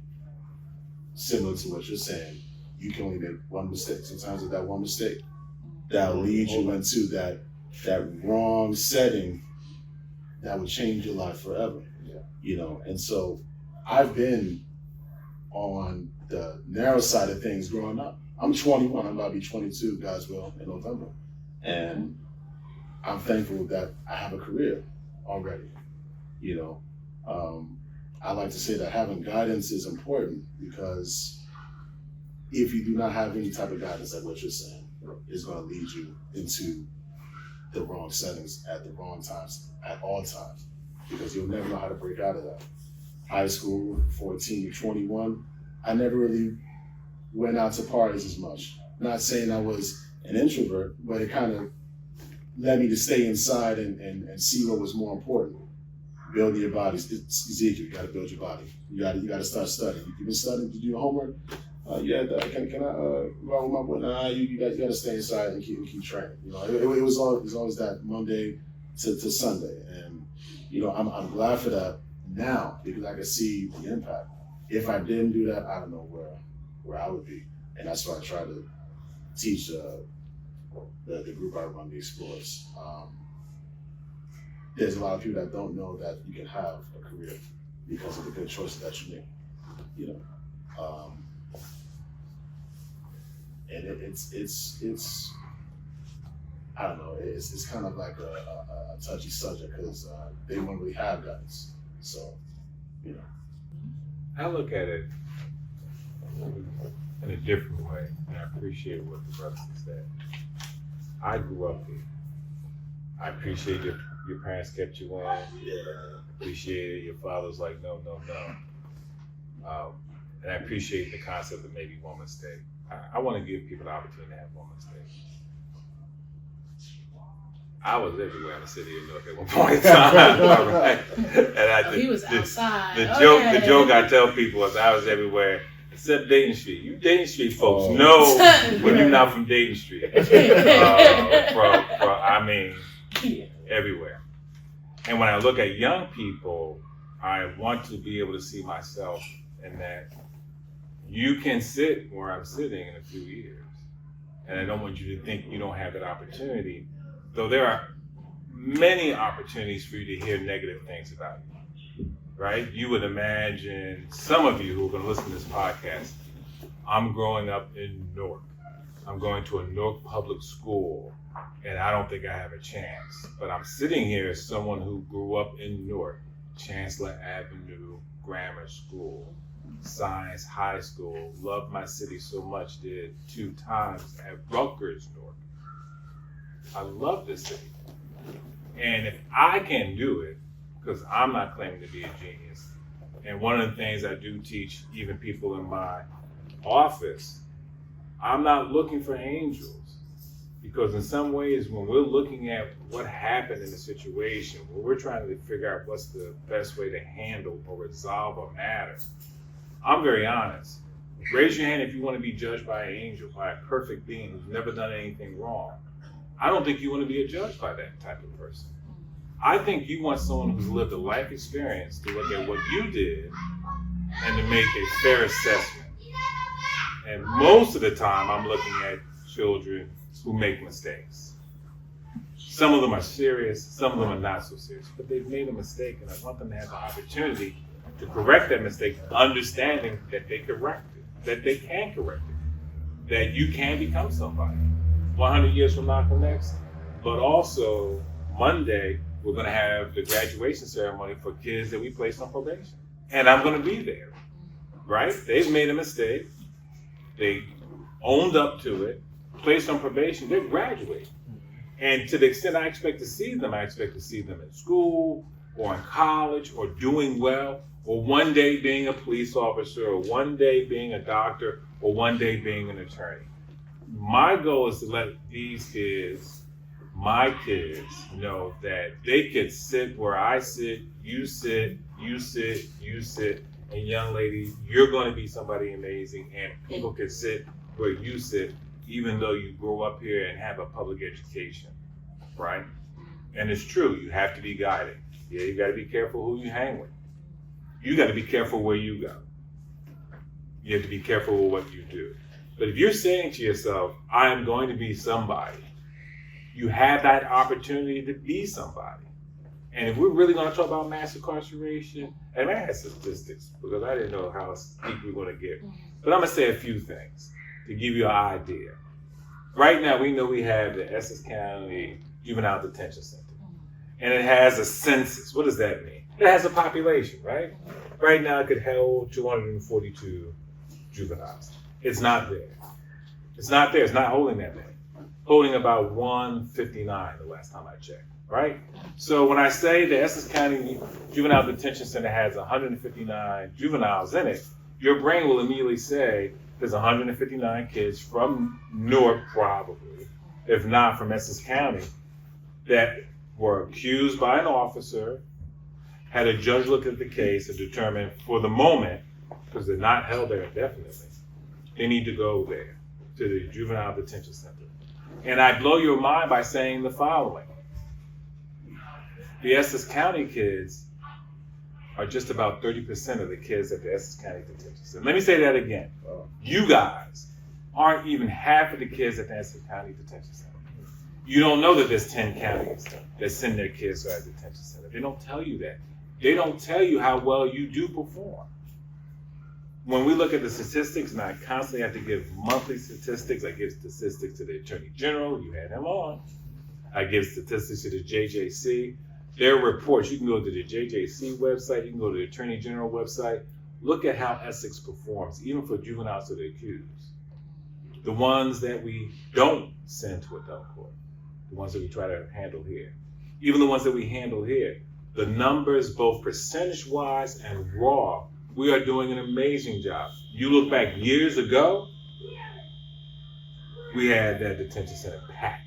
similar to what you're saying, you can only make one mistake. Sometimes with that one mistake, that'll lead you into that wrong setting that would change your life forever. And so I've been on the narrow side of things growing up. I'm 21, I'm about to be 22, God's will, in November. And I'm thankful that I have a career already. I like to say that having guidance is important, because if you do not have any type of guidance, like what you're saying, it's going to lead you into the wrong settings at the wrong times, at all times, because you'll never know how to break out of that. High school, 14 to 21, I never really went out to parties as much. Not saying I was an introvert, but it kind of led me to stay inside and see what was more important. Build your body. Ezekiel, you got to build your body. You got to start studying. You've been studying to do your homework. Can I run with my boy? Nah, you got to stay inside and keep training. It was always that Monday to Sunday, and I'm glad for that now, because I can see the impact. If I didn't do that, I don't know where I would be, and that's why I try to teach the group I run, the Explorers. There's a lot of people that don't know that you can have a career because of the good choices that you make, you know. And it's I don't know, it's kind of like a touchy subject because they don't really have guns. So, you know. I look at it in a different way, and I appreciate what the brother said. I grew up here. I appreciate your parents kept you in. Appreciate it. Your father's like, no. And I appreciate the concept of maybe one mistake. I want to give people the opportunity to have one mistake. I was everywhere in the city of Newark at one point in time. Right? And he was outside. The joke I tell people is I was everywhere except Dayton Street. You Dayton Street folks know when you're not from Dayton Street. Everywhere. And when I look at young people, I want to be able to see myself in that you can sit where I'm sitting in a few years. And I don't want you to think you don't have that opportunity, though there are many opportunities for you to hear negative things about you, right? You would imagine, some of you who are going to listen to this podcast, I'm growing up in Newark. I'm going to a Newark public school, and I don't think I have a chance. But I'm sitting here as someone who grew up in Newark, Chancellor Avenue Grammar School, Science High School, loved my city so much, did 2 times at Rutgers, Newark. I love this city. And if I can do it, because I'm not claiming to be a genius, and one of the things I do teach even people in my office, I'm not looking for angels. Because in some ways, when we're looking at what happened in the situation, when we're trying to figure out what's the best way to handle or resolve a matter, I'm very honest. Raise your hand if you want to be judged by an angel, by a perfect being who's never done anything wrong. I don't think you want to be judged by that type of person. I think you want someone who's lived a life experience to look at what you did and to make a fair assessment. And most of the time, I'm looking at children who make mistakes. Some of them are serious, some of them are not so serious, but they've made a mistake, and I want them to have the opportunity to correct that mistake, understanding that they correct it, that they can correct it, that you can become somebody. 100 years from Malcolm X, but also Monday, we're gonna have the graduation ceremony for kids that we placed on probation. And I'm gonna be there, right? They've made a mistake, they owned up to it, placed on probation, they're graduating. And to the extent I expect to see them in school or in college or doing well, or one day being a police officer, or one day being a doctor, or one day being an attorney. My goal is to let these kids, my kids, know that they could sit where I sit, you sit, you sit, you sit, and young lady, you're going to be somebody amazing, and people can sit where you sit, even though you grow up here and have a public education, right? And it's true, you have to be guided. Yeah, you got to be careful who you hang with. You got to be careful where you go. You have to be careful with what you do. But if you're saying to yourself, I am going to be somebody, you have that opportunity to be somebody. And if we're really going to talk about mass incarceration, and I had statistics because I didn't know how deep we were going to get. But I'm going to say a few things to give you an idea. Right now, we know we have the Essex County Juvenile Detention Center. And it has a census. What does that mean? It has a population, right? Right now, it could hold 242 juveniles. It's not there. It's not there. It's not holding that many. Holding about 159 the last time I checked, right? So when I say the Essex County Juvenile Detention Center has 159 juveniles in it, your brain will immediately say there's 159 kids from Newark, probably, if not from Essex County, that were accused by an officer, had a judge look at the case and determine for the moment, because they're not held there indefinitely, they need to go there, to the Juvenile Detention Center. And I blow your mind by saying the following. The Essex County kids are just about 30% of the kids at the Essex County Detention Center. Let me say that again. You guys aren't even half of the kids at the Essex County Detention Center. You don't know that there's 10 counties that send their kids to a detention center. They don't tell you that. They don't tell you how well you do perform. When we look at the statistics, and I constantly have to give monthly statistics, I give statistics to the Attorney General, you had him on. I give statistics to the JJC. Their reports, you can go to the JJC website, you can go to the Attorney General website. Look at how Essex performs, even for juveniles to the accused. The ones that we don't send to adult court, the ones that we try to handle here. Even the ones that we handle here, the numbers, both percentage-wise and raw, we are doing an amazing job. You look back years ago, we had that detention center packed.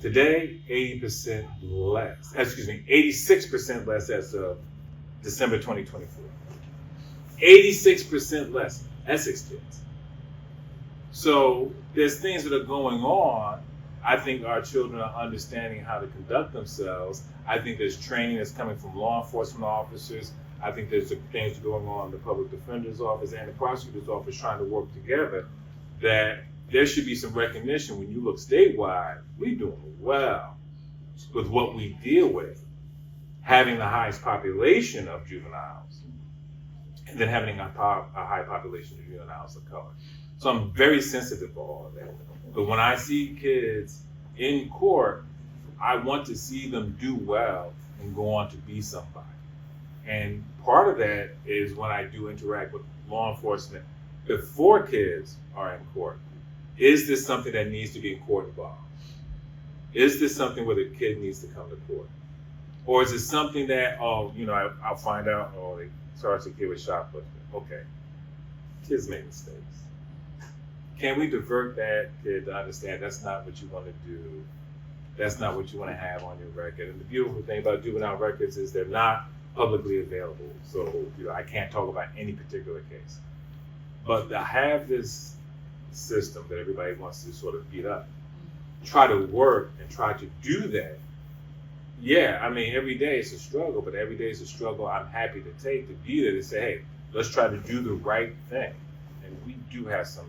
Today, 86% less as of December 2024. 86% less Essex kids. So there's things that are going on. I think our children are understanding how to conduct themselves. I think there's training that's coming from law enforcement officers. I think there's things going on in the public defender's office and the prosecutor's office trying to work together, that there should be some recognition. When you look statewide, we're doing well with what we deal with, having the highest population of juveniles, and then having a high population of juveniles of color. So I'm very sensitive to all of that. But when I see kids in court, I want to see them do well and go on to be somebody. And part of that is when I do interact with law enforcement before kids are in court. Is this something that needs to be in court involved? Is this something where the kid needs to come to court? Or is it something that, I'll find out, they charged a kid with shoplifting. Okay, kids make mistakes. Can we divert that kid to understand that's not what you want to do? That's not what you want to have on your record. And the beautiful thing about juvenile records is they're not publicly available. So, I can't talk about any particular case. But to have this system that everybody wants to sort of beat up, try to work and try to do that. Yeah, I mean, every day it's a struggle, but every day it's a struggle I'm happy to take, to be there to say, hey, let's try to do the right thing. And we do have some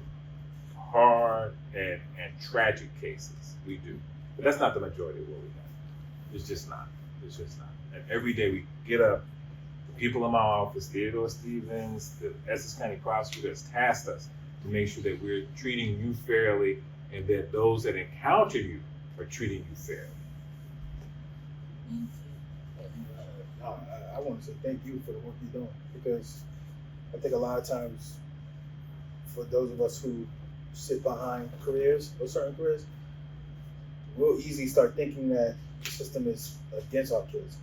hard and tragic cases. We do. But that's not the majority of what we have. It's just not. It's just not. And every day we get up, the people in my office, Theodore Stevens, the Essex County Prosecutor has tasked us to make sure that we're treating you fairly and that those that encounter you are treating you fairly. I want to say thank you for the work you're doing, because I think a lot of times for those of us who sit behind careers or certain careers, we'll easily start thinking that the system is against our kids.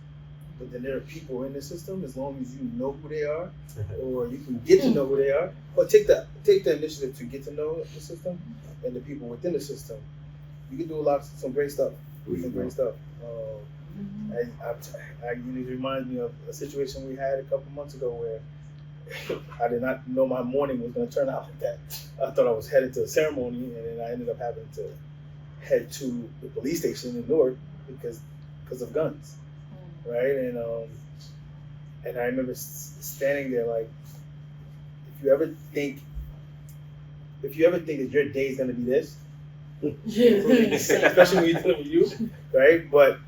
But then there are people in the system, as long as you know who they are, or you can get to know who they are, or take the initiative to get to know the system and the people within the system. You can do some great stuff. It reminds me of a situation we had a couple months ago where I did not know my morning was going to turn out like that. I thought I was headed to a ceremony, and then I ended up having to head to the police station in Newark because of guns, right? And I remember standing there like, if you ever think that your day is going to be this, especially when you're dealing with youth, right? But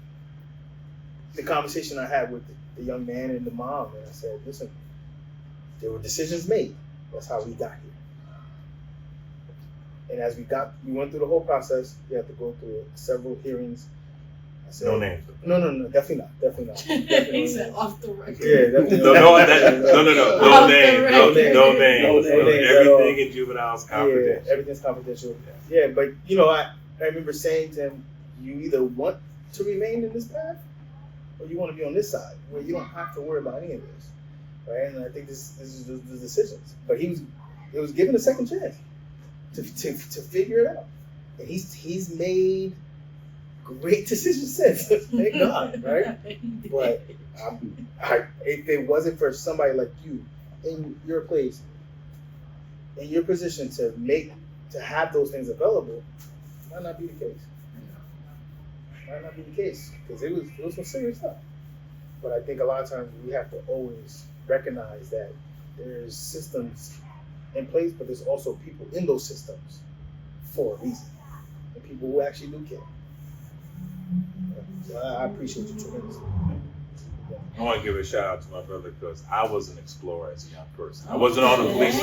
the conversation I had with the young man and the mom, and I said, listen, there were decisions made. That's how we got here. And as we went through the whole process. We had to go through several hearings. I said, No names. No, definitely not. He said off the record. Yeah, definitely No names. Everything in juvenile is confidential. Yeah, everything's confidential. Yeah, but I remember saying to him, you either want to remain in this path or you want to be on this side where you don't have to worry about any of this. Right? And I think this is the decisions. But he was given a second chance to figure it out. And he's made great decisions since. Thank God, right? But if it wasn't for somebody like you in your place, in your position to have those things available, it might not be the case. Because it was some serious stuff. But I think a lot of times we have to always recognize that there's systems in place, but there's also people in those systems for a reason. And people who actually do care. So I appreciate you tremendously. I want to give a shout out to my brother because I was an explorer as a young person. I wasn't on the police.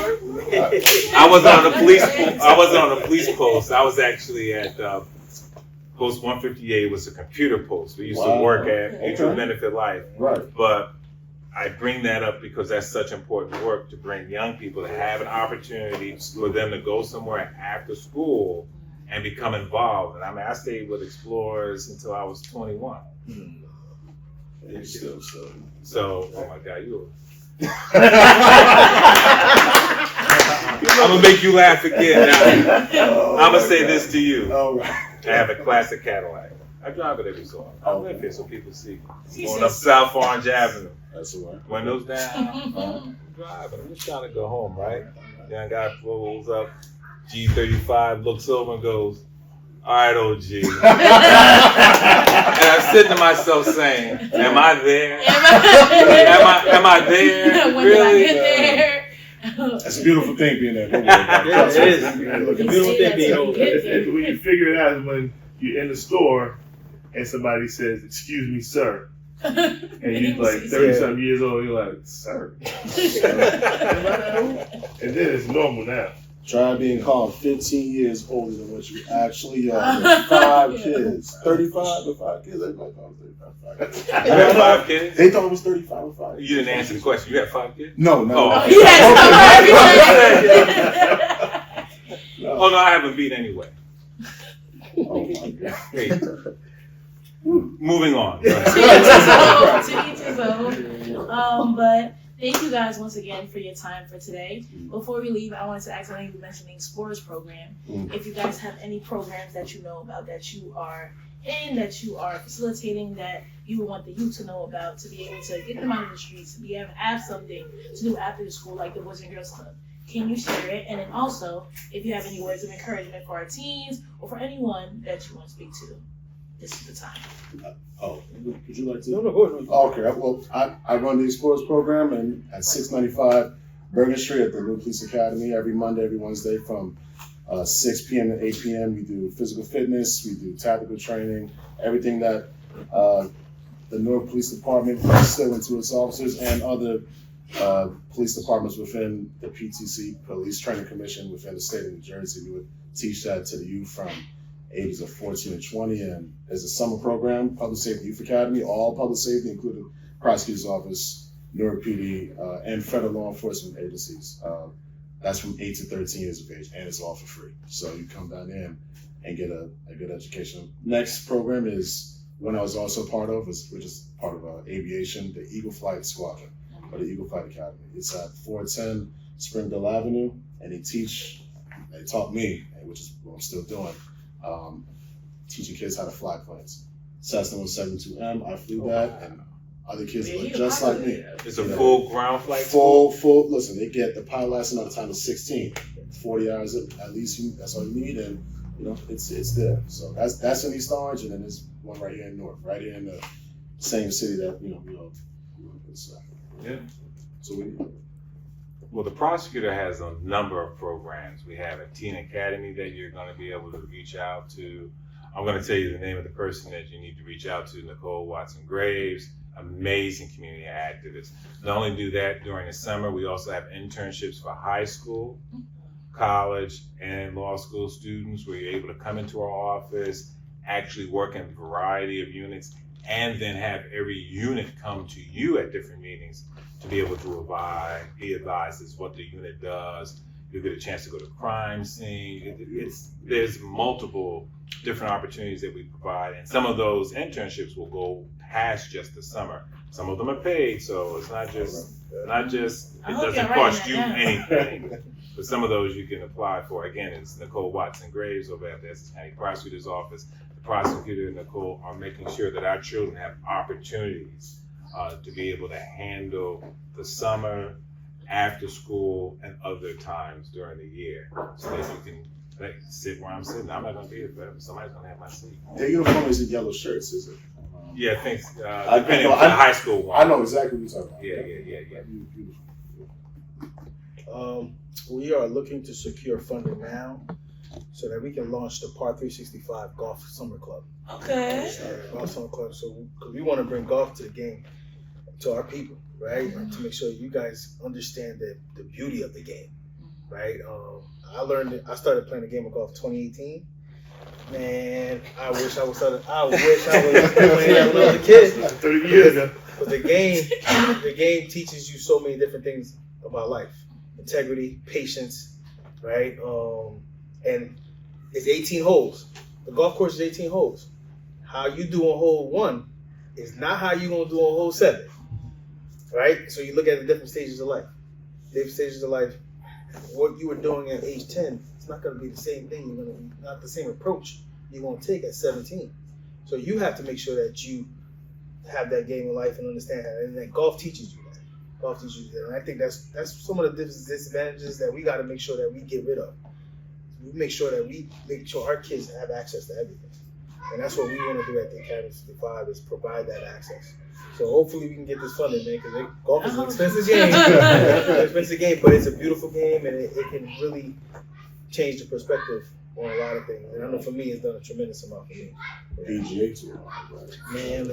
I wasn't on the police. I wasn't on the police post. I was actually at post 158. Was a computer post. We used to work at Mutual Benefit Life. Right. But I bring that up because that's such important work to bring young people to have an opportunity for them to go somewhere after school and become involved. And I mean, I stayed with explorers until I was 21. Still. So, oh my God, you. I'm gonna make you laugh again. Now, I'm gonna say this to you. All right. I have a classic Cadillac. I drive it every so often. I live here so people see. Going up South Orange Avenue. That's the one. Windows down. I'm driving. I'm just trying to go home, right? Young guy pulls up. G35 looks over and goes, "All right, OG." And I'm sitting to myself saying, "Am I there? Am I there? When Really?" did I get there? That's a beautiful thing being there. Yeah, it is. Beautiful thing being over. When you figure it out is when you're in the store and somebody says, "Excuse me, sir." And you're like 30-something years old, you're like, "Sir." And then it's normal now. Try being called 15 years older than what you actually are. With 5 kids. 35 with 5 kids. Everybody called 35 with 5 kids. You have 5 kids? They thought it was 35 with 5 kids. You didn't answer the question. You have 5 kids? No. Oh, He has Oh no, I haven't beat anyway. Oh my God. Hey. Moving on. To each his own. But thank you guys once again for your time for today. Before we leave, I wanted to ask, I know you mentioned the Explorers program. If you guys have any programs that you know about that you are in, that you are facilitating, that you would want the youth to know about to be able to get them out of the streets, to be able to have something to do after the school, like the Boys and Girls Club. Can you share it? And then also, if you have any words of encouragement for our teens or for anyone that you want to speak to, this is the time. Oh, would you like to? No, go ahead. Okay, well, I run the Explorers program and at 695 Bergen Street at the New Police Academy every Monday, every Wednesday from 6 p.m. to 8 p.m. We do physical fitness, we do tactical training, everything that the Newark Police Department instilled into its officers and other police departments within the PTC, Police Training Commission within the state of New Jersey. We would teach that to the youth from ages of 14 and 20, and there's a summer program, Public Safety Youth Academy, all public safety, including Prosecutor's Office, Newark PD, and federal law enforcement agencies. That's from 8 to 13 years of age, and it's all for free. So you come down in and get a good education. Next program is one I was also part of, which is part of aviation, the Eagle Flight Squadron, or the Eagle Flight Academy. It's at 410 Springdale Avenue, and they taught me, which is what I'm still doing, teaching kids how to fly planes. Cessna 172M, I flew that, and other kids look just like me. It's a full ground flight? Full, listen, they get the pilot license by the time of 16. 40 hours at least, that's all you need, and it's there. So that's in East Orange, and then there's one right here in Newark, right here in the same city that, we all so. Yeah. So Well, the Prosecutor has a number of programs. We have a teen academy that you're going to be able to reach out to. I'm going to tell you the name of the person that you need to reach out to, Nicole Watson-Graves, amazing community activist. Not only do that during the summer, we also have internships for high school, college, and law school students where you're able to come into our office, actually work in a variety of units, and then have every unit come to you at different meetings to be able to be advised as what the unit does. You'll get a chance to go to crime scene. There's multiple different opportunities that we provide, and some of those internships will go past just the summer. Some of them are paid, so it's not just it doesn't cost you anything. But some of those you can apply for. Again, it's Nicole Watson-Graves over at the Essex County Prosecutor's Office. The Prosecutor and Nicole are making sure that our children have opportunities to be able to handle the summer, after school, and other times during the year, so that you can sit where I'm sitting. I'm not going to be here forever. Somebody's going to have my seat. their uniform is in yellow shirts, is it? Yeah, I think depending on the high school one. I know exactly what you're talking about. Yeah. Beautiful. We are looking to secure funding now so that we can launch the Par 365 Golf Summer Club. Okay. Golf Summer Club. So, because we want to bring golf to the game, to our people, right? And to make sure you guys understand the beauty of the game, right? I started playing the game of golf 2018. Man, I wish I was playing that when I was a kid. 30 years ago. But the game teaches you so many different things about life: integrity, patience, right? And it's 18 holes. The golf course is 18 holes. How you do on hole 1 is not how you gonna do on hole 7, right? So you look at the different stages of life. Different stages of life. What you were doing at age 10, it's not gonna be the same thing. Not the same approach you're gonna take at 17. So you have to make sure that you have that game of life and understand that, and that golf teaches you that. Golf teaches you that, and I think that's some of the disadvantages that we got to make sure that we get rid of. We make sure that we make sure our kids have access to everything, and that's what we want to do at the Academy 65 is provide that access. So hopefully we can get this funded, man, because golf is an expensive game. It's an expensive game, but it's a beautiful game, and it can really change the perspective on a lot of things. And I know for me, it's done a tremendous amount for me. PGA Tour, man.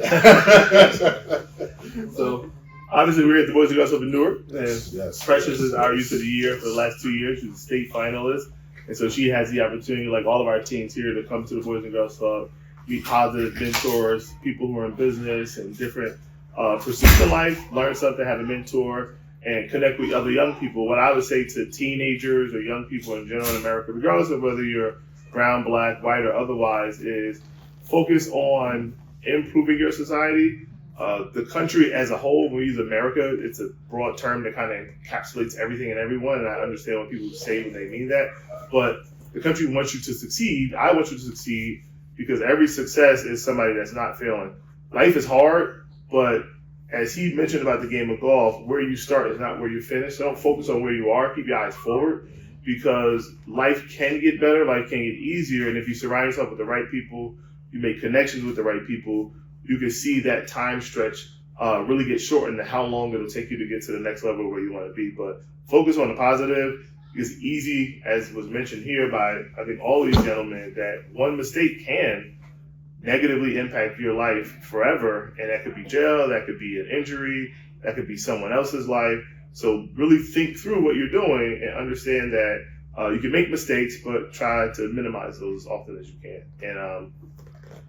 So obviously we're at the Boys and Girls Club in Newark, and yes. Precious is our Youth of the Year for the last 2 years. She's a state finalist, and so she has the opportunity, like all of our teams here, to come to the Boys and Girls Club, meet positive mentors, people who are in business and different pursuits in life, learn something, have a mentor, and connect with other young people. What I would say to teenagers or young people in general in America, regardless of whether you're brown, black, white, or otherwise, is focus on improving your society. The country as a whole, when we use America, it's a broad term that kind of encapsulates everything and everyone, and I understand what people say when they mean that. But the country wants you to succeed. I want you to succeed because every success is somebody that's not failing. Life is hard, but as he mentioned about the game of golf, where you start is not where you finish. So don't focus on where you are. Keep your eyes forward because life can get better. Life can get easier. And if you surround yourself with the right people, you make connections with the right people, you can see that time stretch really get shortened to how long it'll take you to get to the next level where you want to be. But focus on the positive. It's easy, as was mentioned here by, I think, all these gentlemen, that one mistake can negatively impact your life forever. And that could be jail, that could be an injury, that could be someone else's life. So really think through what you're doing and understand that you can make mistakes, but try to minimize those as often as you can. And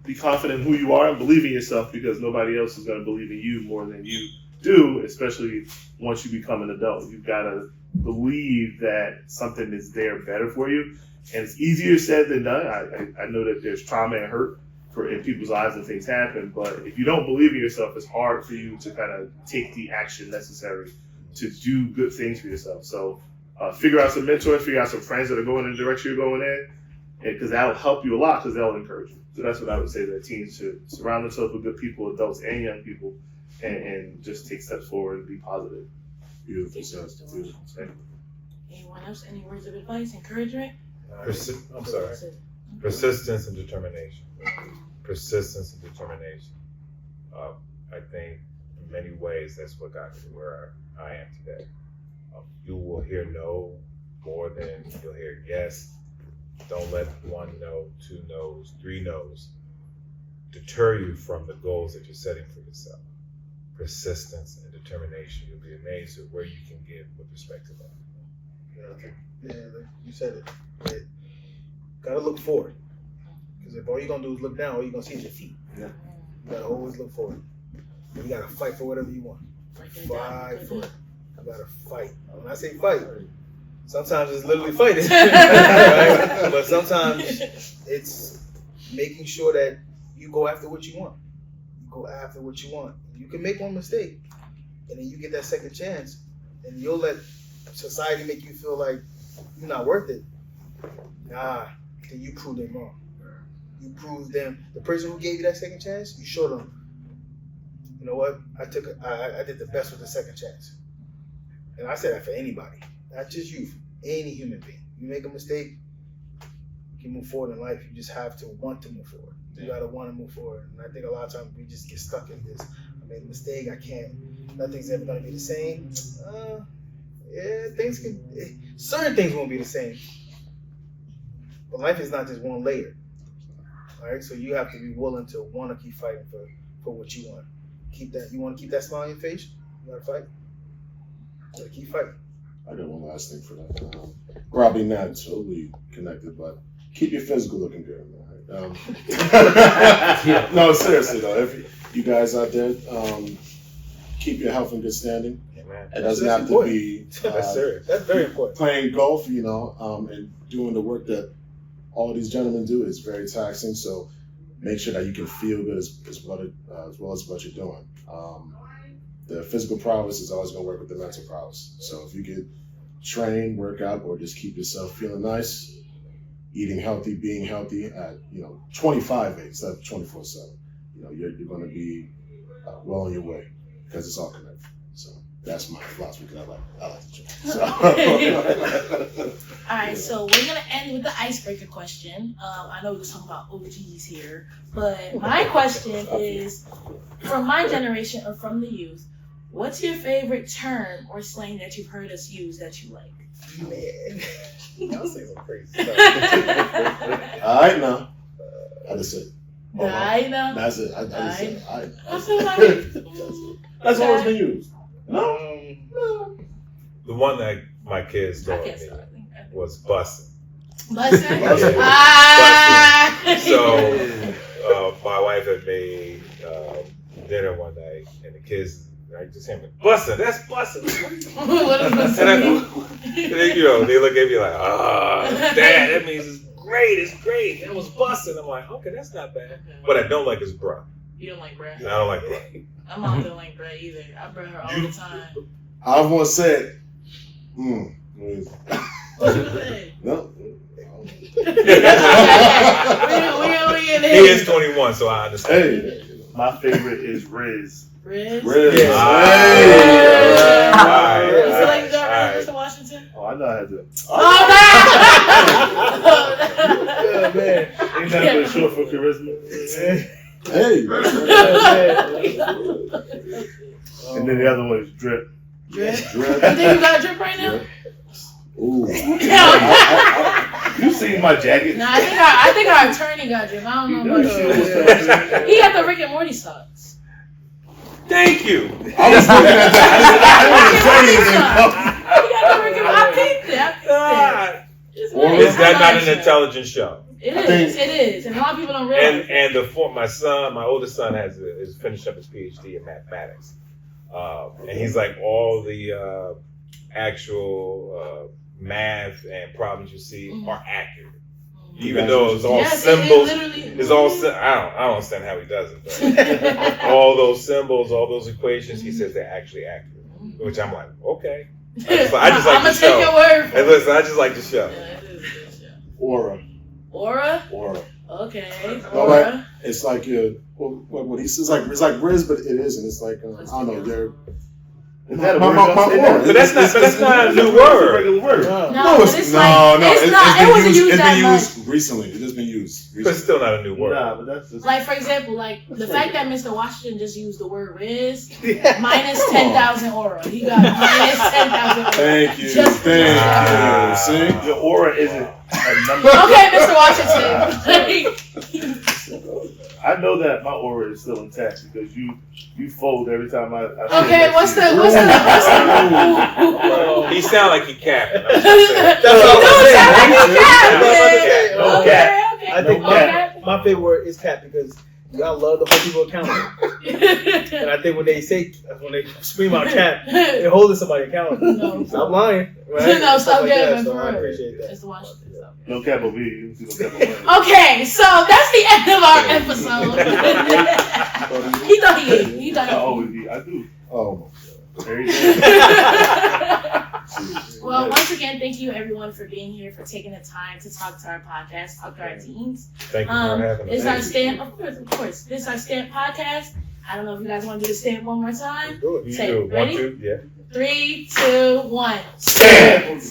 be confident in who you are and believe in yourself because nobody else is going to believe in you more than you do, especially once you become an adult. You've got to believe that something is there better for you. And it's easier said than done. I know that there's trauma and hurt in people's lives and things happen, but if you don't believe in yourself, it's hard for you to kind of take the action necessary to do good things for yourself. So figure out some mentors, figure out some friends that are going in the direction you're going in, because that'll help you a lot because they'll encourage you. So that's what I would say, that teens should surround themselves with good people, adults and young people, and just take steps forward and be positive. Beautiful stuff. Beautiful. Anyone else? Any words of advice, encouragement? Persistence and determination. Persistence and determination. I think in many ways that's what got me to where I am today. You will hear no more than you'll hear yes. Don't let 1 no, 2 no's, 3 no's deter you from the goals that you're setting for yourself. Persistence and determination. You'll be amazed at where you can get with respect to that. Yeah, you said it. Gotta look forward. Because if all you're gonna do is look down, all you're gonna see is your feet. Yeah. You gotta always look forward. And you gotta fight for whatever you want. Fight for it. You gotta fight. When I say fight, sometimes it's literally fighting. Right? But sometimes it's making sure that you go after what you want. You go after what you want. You can make one mistake, and then you get that second chance, and you'll let society make you feel like you're not worth it. Nah, then you prove them wrong. You prove them, the person who gave you that second chance, you show them, you know what, I did the best with the second chance. And I say that for anybody, not just you, any human being. You make a mistake, you can move forward in life. You just have to want to move forward. You gotta want to move forward. And I think a lot of times we just get stuck in this. I made a mistake, nothing's ever gonna be the same. Yeah, certain things won't be the same. But life is not just one layer. All right, so you have to be willing to want to keep fighting for what you want. Keep that. You want to keep that smile on your face. You got to fight. You got to keep fighting. I got one last thing for that. Probably not totally connected, but keep your physical looking good, man. No, seriously though, if you guys out there, keep your health in good standing. Yeah, man. It doesn't have to be That's serious. That's very important. playing golf, and doing the work that all these gentlemen do is very taxing. So make sure that you can feel good as well as what you're doing. The physical prowess is always going to work with the mental prowess. So if you could train, work out, or just keep yourself feeling nice, eating healthy, being healthy at 25 instead of 24/7, you're going to be well on your way because it's all connected. So that's my philosophy. Because I like to train. So. All right, so we're gonna end with the icebreaker question. I know we're talking about OGs here, but my question is, from my generation or from the youth, what's your favorite term or slang that you've heard us use that you like? Man, y'all say some crazy stuff. All right, now. I just said. I know. That's it. I just said. I feel like That's all it's been used. No. The one that my kids taught me was busting. Bustin'? Bustin'. So my wife had made dinner one night, and the kids. I just hear me, bustin', that's bustin'. What does bustin' mean? They look at me like, Dad, that means it's great. It was bustin'. I'm like, okay, that's not bad. What I don't like is bruh. You don't like bruh? I don't like bruh. My mom don't like bruh either. I bruh her all the time. I want to say it. What you say? No. We He is 21, so I understand. Hey. My favorite is Riz. Riz? Riz. Yeah. Hey. You feel like you got Riz, Mr. Washington? Oh, I know how to do it. Oh, Yeah, man. Ain't that but short for charisma? Hey. And then the other one is Drip. Drip? Drip. You think you got a drip right now? Ooh. You seen my jacket? Nah, I think our attorney got drip. I don't know about you. He got the Rick and Morty socks. Thank you. I was looking at that. I didn't say anything. He got the Rick and Morty. I peeped it. It's Or nice. Is that I not like an it. intelligent show? It is. And a lot of people don't realize And my oldest son is finished up his PhD in mathematics, and he's like all the actual math and problems you see are accurate, even though it's all symbols. It's all I don't understand how he does it, but all those symbols, all those equations, he says they're actually accurate, which I'm like, okay. I just like I'm the gonna take show. your word for And it. listen, I just like the show. Yeah, it is a good show. Aura. Aura? Okay. No, like, it's like what he says. It's like Riz, but it isn't. It's like I don't know. They're Is that a my word? aura. But that's not a new It's a word. regular word. No, It's it's no. like, it's not. It wasn't used It's that been much. used recently. It just been used. But it's still not a new word. Nah, but that's just Like, for example, the fact that Mr. Washington just used the word Riz, Yeah. minus 10,000 aura. He got minus 10,000 aura. Thank you. Just- Thank you. See? your aura isn't a number. Okay, Mr. Washington. I know that my aura is still intact because you fold every time I say Okay, that what's to the you. He sound like he capping. That's all I'm saying. Okay. I think Okay. my favorite word is cat because y'all love to hold people accountable. And I think when they scream out cat, they're holding somebody accountable. No. Stop lying. Right? No, stop Like giving, that, so for I real. appreciate that. Mr. Washington. No cap over here. You see no cap over here. Okay, so that's the end of our episode. He thought he ate. He I thought always eat. I do. Oh Every day. Well, once again, thank you everyone for being here, for taking the time to talk to our podcast, talk to our teens. Thank you for having It's us. our stamp, of course. This is our stamp podcast. I don't know if you guys want to do the stamp one more time. Do it. You Say, do. 1, ready? 2, yeah. 3, 2, 1. Stamp.